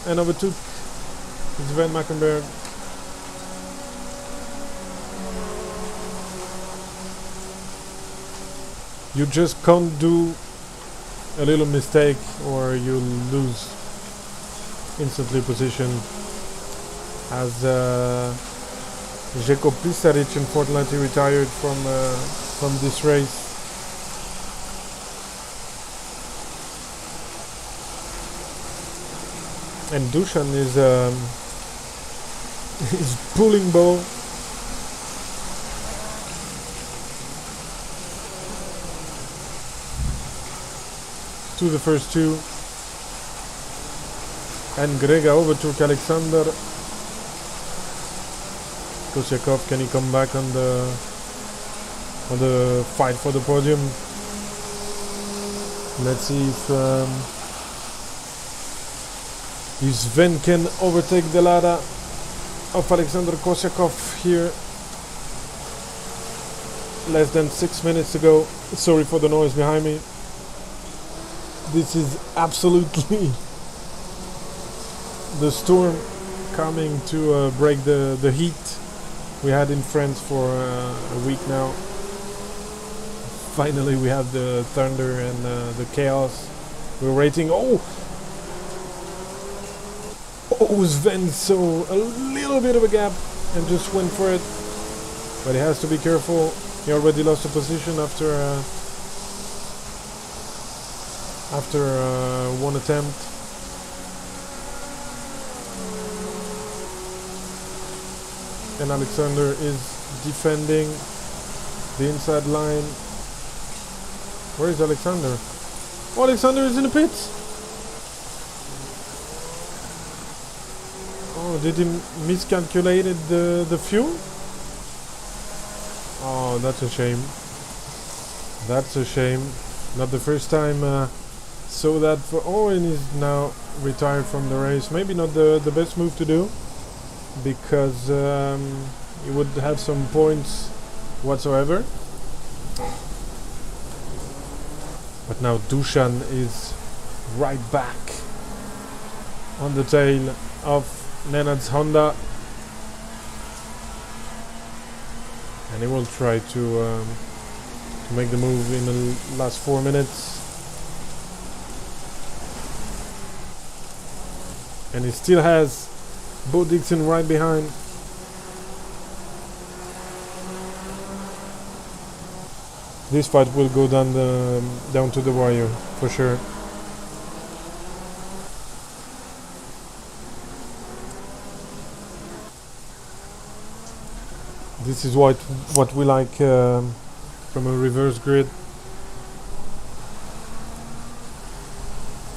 and overtook Sven Mackenberg. You just can't do a little mistake or you'll lose instantly position. As Željko Pisaric unfortunately retired from this race. And Dusan is pulling Bo. To the first two. And Grega overtook Alexander. Kosyakov, can he come back on the fight for the podium? Let's see if Sven can overtake the Lada. of Alexander Kosyakov here less than 6 minutes ago. Sorry for the noise behind me. This is absolutely the storm coming to break the heat we had in France for a week now. Finally we have the thunder and the chaos. We're waiting. Oh, Sven saw a little bit of a gap and just went for it, but he has to be careful. He already lost a position after one attempt. And Alexander is defending the inside line. Where is Alexander? Oh, Alexander is in the pits. Oh, did he miscalculated the fuel? Oh, that's a shame. That's a shame. Not the first time saw that for. Oh, and he's now retired from the race. Maybe not the best move to do, because he would have some points whatsoever. But now Dushan is right back on the tail of Nenad's Honda, and he will try to make the move in the last 4 minutes. And he still has Bo Dixon right behind. This fight will go down to the wire for sure. This is what we like from a reverse grid.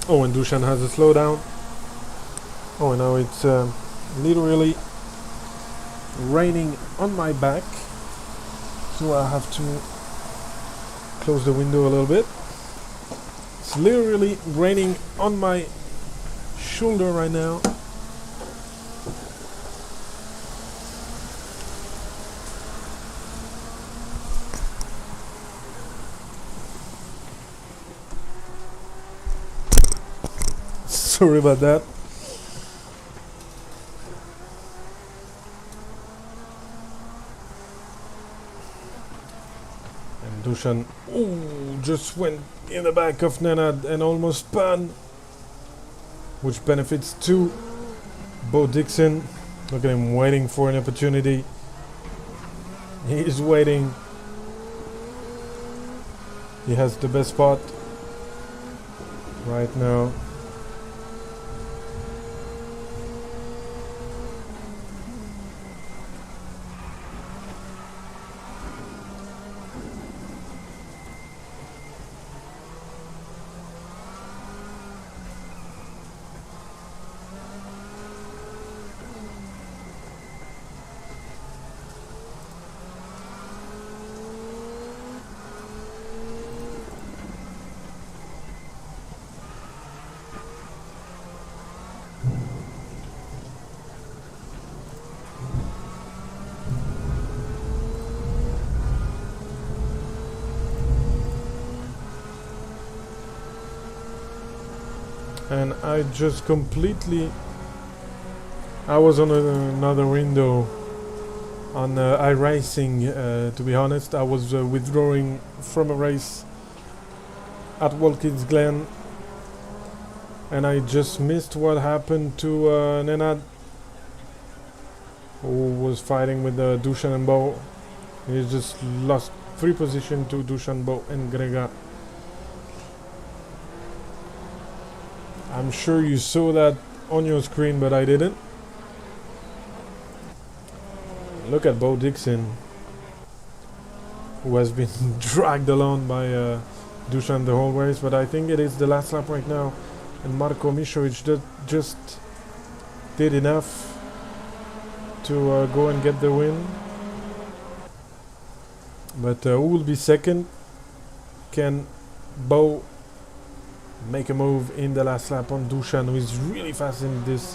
Oh, and Dushan has a slowdown. Oh, and now it's literally raining on my back, so I have to close the window a little bit. It's literally raining on my shoulder right now. Sorry about that. And Dushan just went in the back of Nenad and almost spun, which benefits to Bo Dixon. Look at him waiting for an opportunity. He is waiting. He has the best spot right now. And I just completely, I was on another window on iRacing, to be honest. I was withdrawing from a race at Watkins Glen, and I just missed what happened to Nenad, who was fighting with Dushan and Bo. He just lost 3 positions to Dushan, Bo and Grega. I'm sure you saw that on your screen, but I didn't. Look at Bo Dixon, who has been dragged along by Dushan the whole race, but I think it is the last lap right now, and Marko Mišović just did enough to go and get the win. But who will be second? Can Bo make a move in the last lap on Dushan, who is really fast in this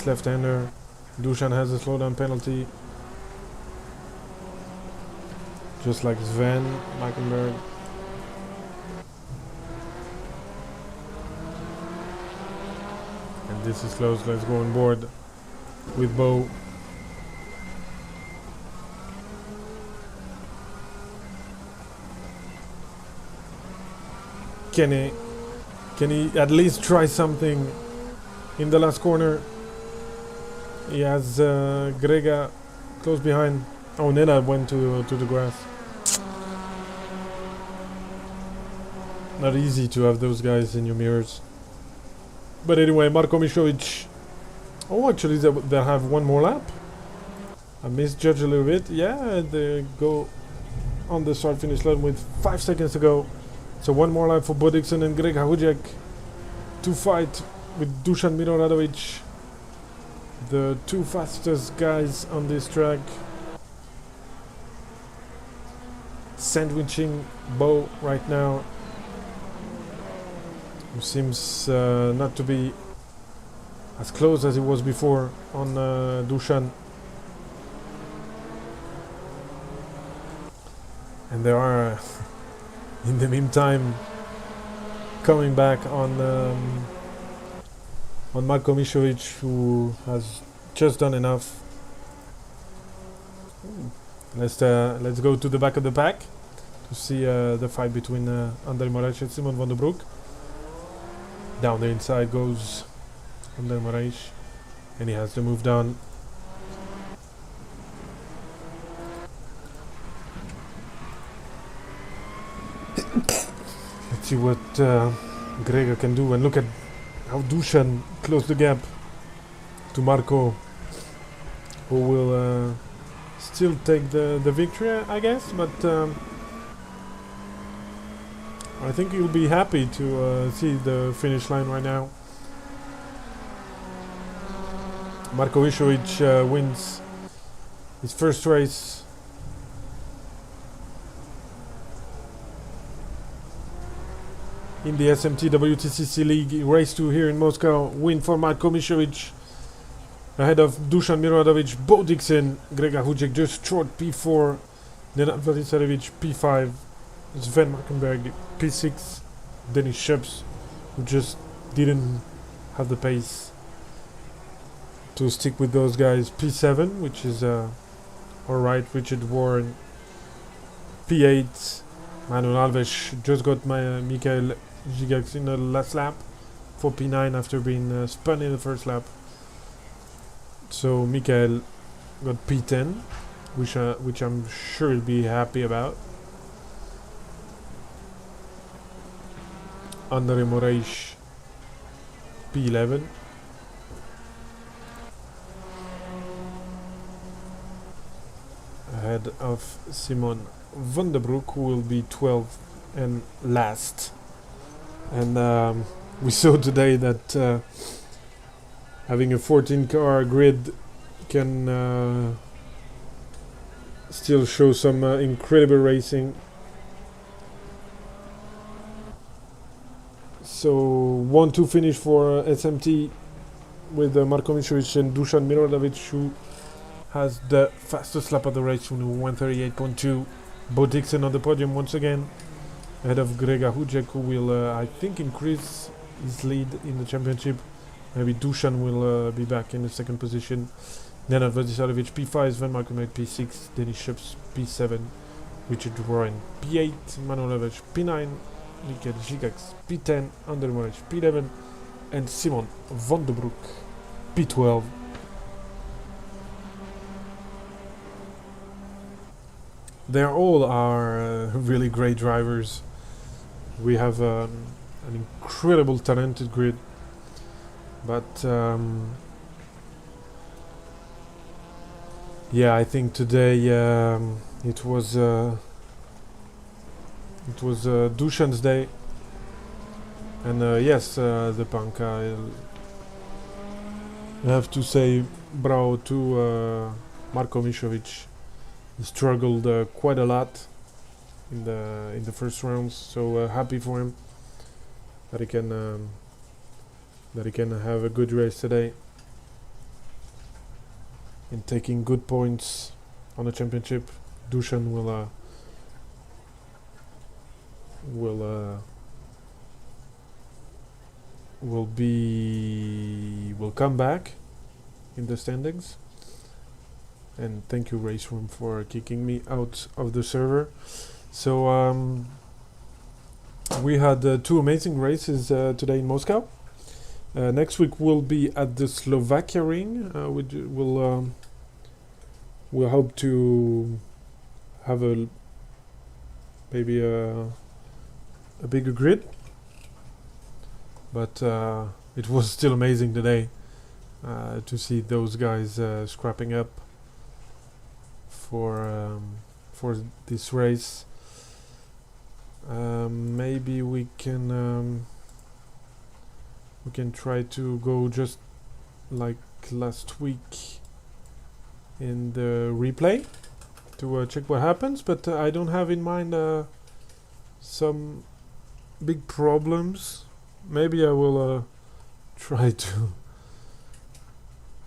left-hander? Dusan has a slowdown penalty, just like Sven Mackenberg. And this is close. Let's go on board with Bo. Can he at least try something in the last corner? He has Grega close behind. Oh, Nena went to the grass. Not easy to have those guys in your mirrors. But anyway, Marko Mišović. Oh, actually, they have one more lap. I misjudged a little bit. Yeah, they go on the start-finish line with 5 seconds to go. So one more lap for Bo Dixon and Greg Hahujek to fight with Dusan Miroradovic, the two fastest guys on this track. Sandwiching Bo right now, who seems not to be as close as he was before on Dusan. And there are in the meantime coming back on Marko Mišović, who has just done enough. Let's go to the back of the pack to see the fight between André Moraes and Simon van der Broek. Down the inside goes André Moraes, and he has to move down. Let's see what Gregor can do, and look at how Dusan closed the gap to Marko, who will still take the victory, I guess, but I think he'll be happy to see the finish line right now. Marko Mišović wins his first race. In the SMT WTCC League, race 2 here in Moscow. Win for Marko Mišović ahead of Dusan Miroradovic, Bo Dixon, Greg Hahujek just short P4, Nenad Vladisarevic P5, Sven Mackenberg P6, Denis Sheps, who just didn't have the pace to stick with those guys, P7, which is alright. Richard Warren P8, Manuel Alves just got Mikael Gigax in the last lap for P9 after being spun in the first lap. So Mikael got P10, which I'm sure he'll be happy about. André Moraes P11. Ahead of Simon van der Broek, who will be 12 and last. And we saw today that having a 14 car grid can still show some incredible racing. So 1-2 finish for SMT with Marko Mišović and Dusan Miroradovic, who has the fastest lap of the race from 1:38.2. Bo Dixon on the podium once again, ahead of Greg Hahujek, who will, I think, increase his lead in the championship. Maybe Dusan will be back in the second position. Nenad Vladisarevic P5, Sven Mackenberg P6, Denis Sheps P7, Richard Warren P8, Manuel Alves P9, Mikael Gigax P10, André Moraes P11, and Simon van der Broek P12. They all are really great drivers. We have an incredible talented grid, but yeah, I think today it was Dusan's day, and yes, the punk. I have to say bravo to Marko Mišović. He struggled quite a lot in the first rounds, so happy for him that he can have a good race today. in taking good points on the championship. Dushan will come back in the standings. And thank you, Raceroom, for kicking me out of the server. So we had 2 amazing races today in Moscow. Next week we'll be at the Slovakia ring. We'll hope to have maybe a bigger grid, but it was still amazing today to see those guys scrapping up for this race. Maybe we can try to go just like last week in the replay to check what happens, but I don't have in mind some big problems. Maybe I will try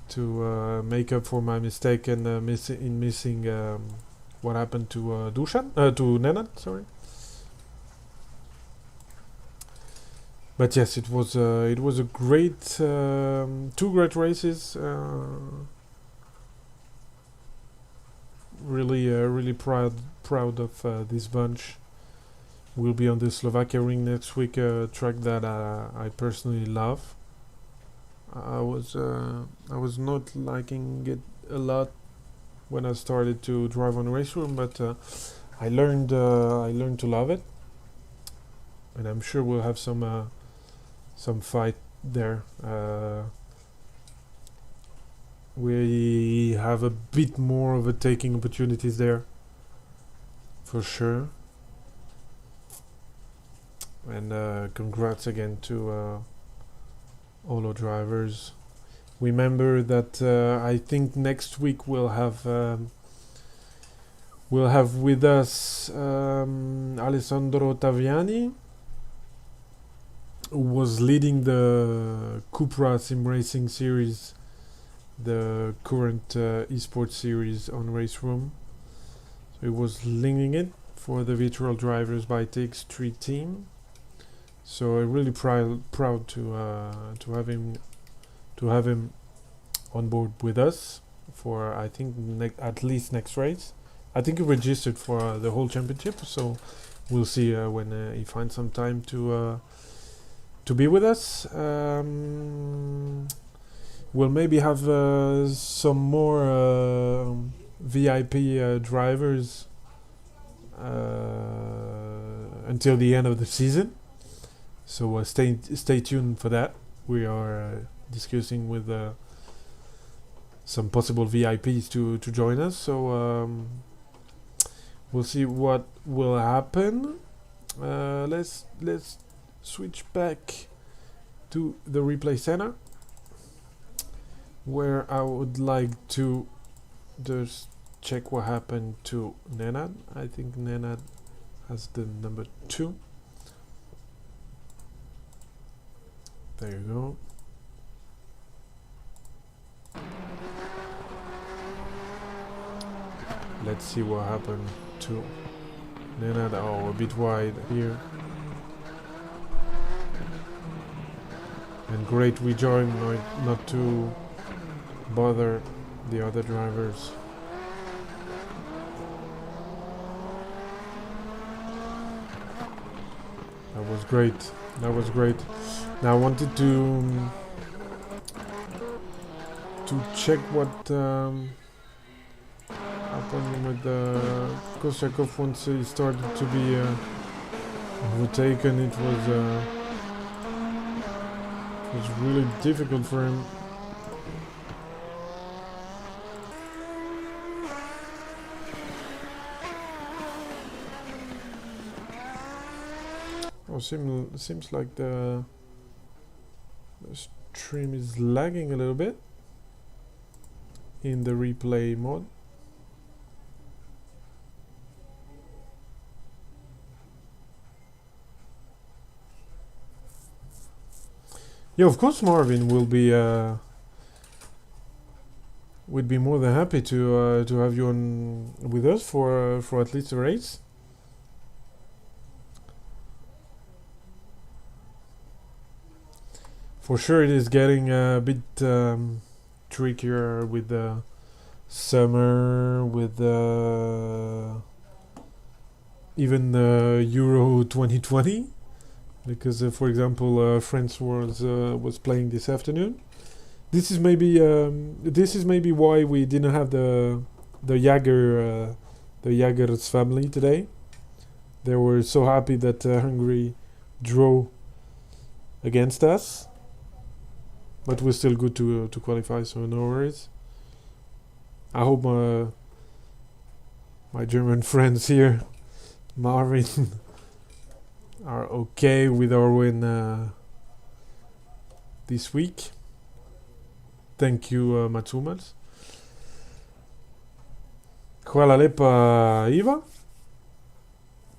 to make up for my mistake and missing what happened to Dushan, to Nenad, sorry. But yes, it was a great 2 great races. Really proud of this bunch. We'll be on the Slovakia ring next week, a track that I personally love. I was not liking it a lot when I started to drive on Raceroom, but I learned to love it, and I'm sure we'll have some fight there. We have a bit more of a taking opportunities there, for sure. And congrats again to all our drivers. Remember that I think next week we'll have with us Alessandro Taviani, who was leading the Cupra Sim Racing series, the current esports series on Raceroom. So he was leading it for the virtual drivers by TX3 team. So I'm really proud to have him on board with us for, I think, at least next race. I think he registered for the whole championship, so we'll see when he finds some time to be with us. We'll maybe have some more VIP drivers until the end of the season. So stay tuned for that. We are discussing with some possible VIPs to join us. So we'll see what will happen. Let's switch back to the replay center, where I would like to just check what happened to Nenad. I think Nenad has the number 2. There you go. Let's see what happened to Nenad. Oh, a bit wide here. And great rejoin, not to bother the other drivers. That was great. Now I wanted to check what happened with Koshakov once he started to be overtaken. It was really difficult for him. Oh, seems like the stream is lagging a little bit in the replay mode. Yeah, of course Marvin will be we'd be more than happy to have you on with us for at least a race. For sure, it is getting a bit trickier with the summer, with even Euro 2020, because for example, France was playing this afternoon. This is maybe why we didn't have the Jager's family today. They were so happy that Hungary drew against us, but we're still good to qualify, so no worries. I hope my German friends here, Marvin, are okay with our win this week. Thank you, Matsumas. Hvala lepa, Iva.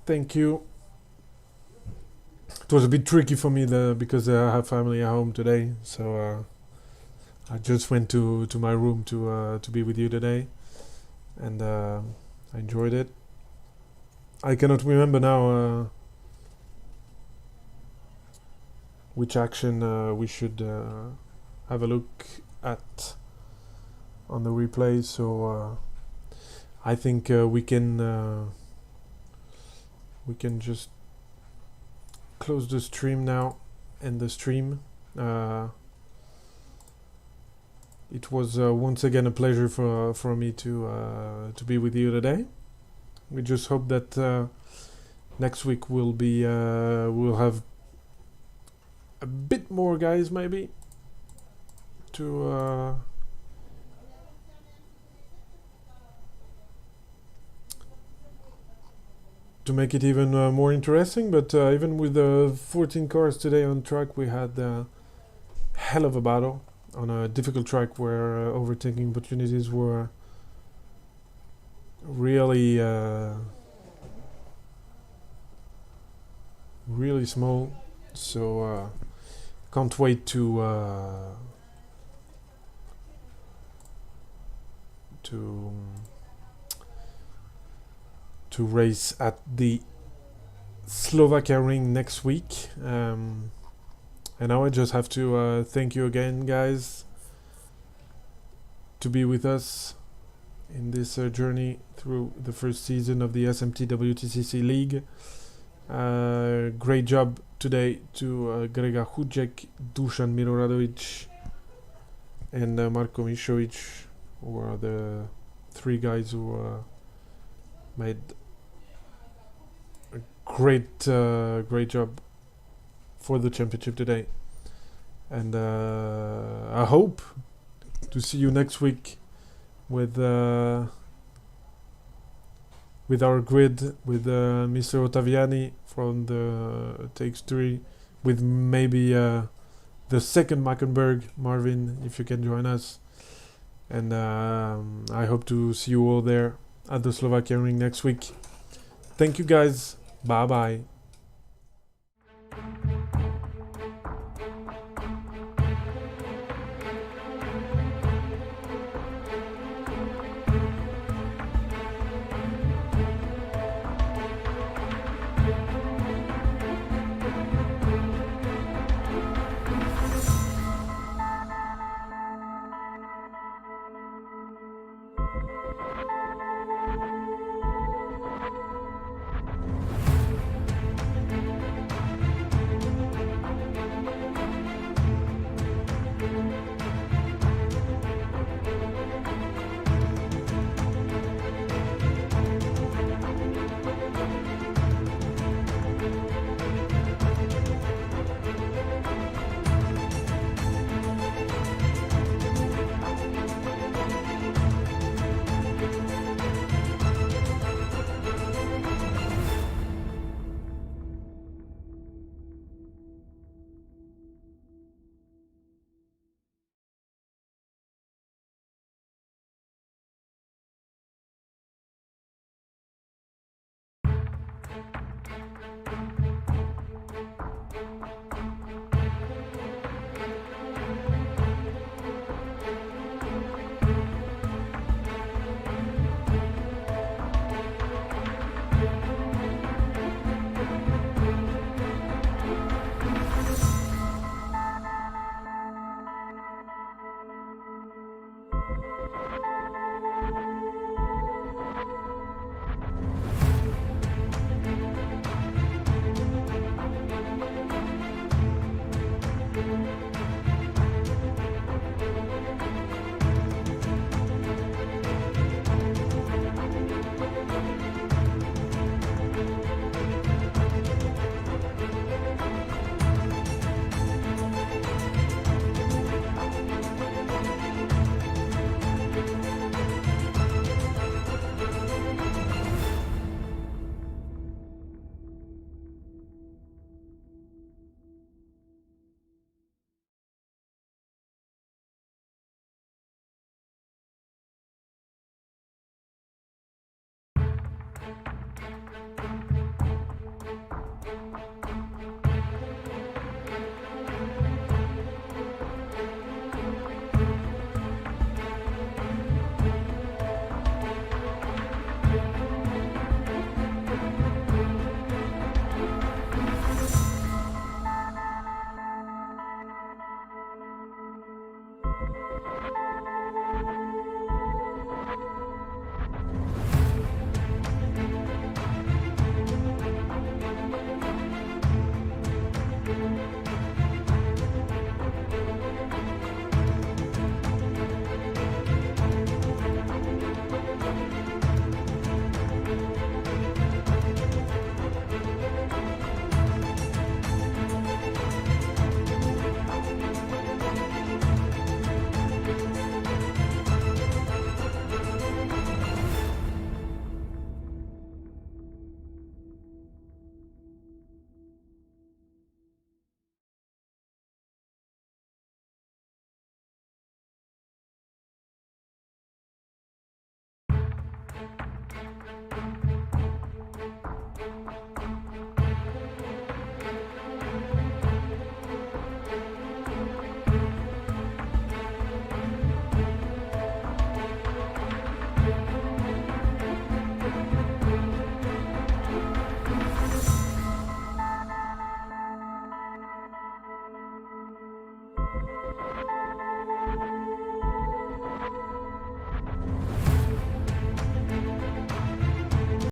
Thank you. It was a bit tricky for me because I have family at home today, so I just went to my room to be with you today, and I enjoyed it. I cannot remember now which action we should have a look at on the replay, so I think we can just close the stream now, end the stream. It was once again a pleasure for me to be with you today. We just hope that next week we'll have a bit more guys maybe to make it even more interesting, but even with 14 cars today on track, we had a hell of a battle on a difficult track where overtaking opportunities were really really small, so can't wait to race at the Slovakia ring next week. And now I just have to thank you again, guys, to be with us in this journey through the first season of the SMT WTCC League. Great job today to Grega Hudjek, Dusan Miloradovic, and Marko Mišović, who are the three guys who made a great job for the championship today. And I hope to see you next week with our grid, with Mr. Ottaviani from the Takes 3, with maybe the second Mackenberg, Marvin, if you can join us. And I hope to see you all there at the Slovakia ring next week. Thank you, guys. Bye bye.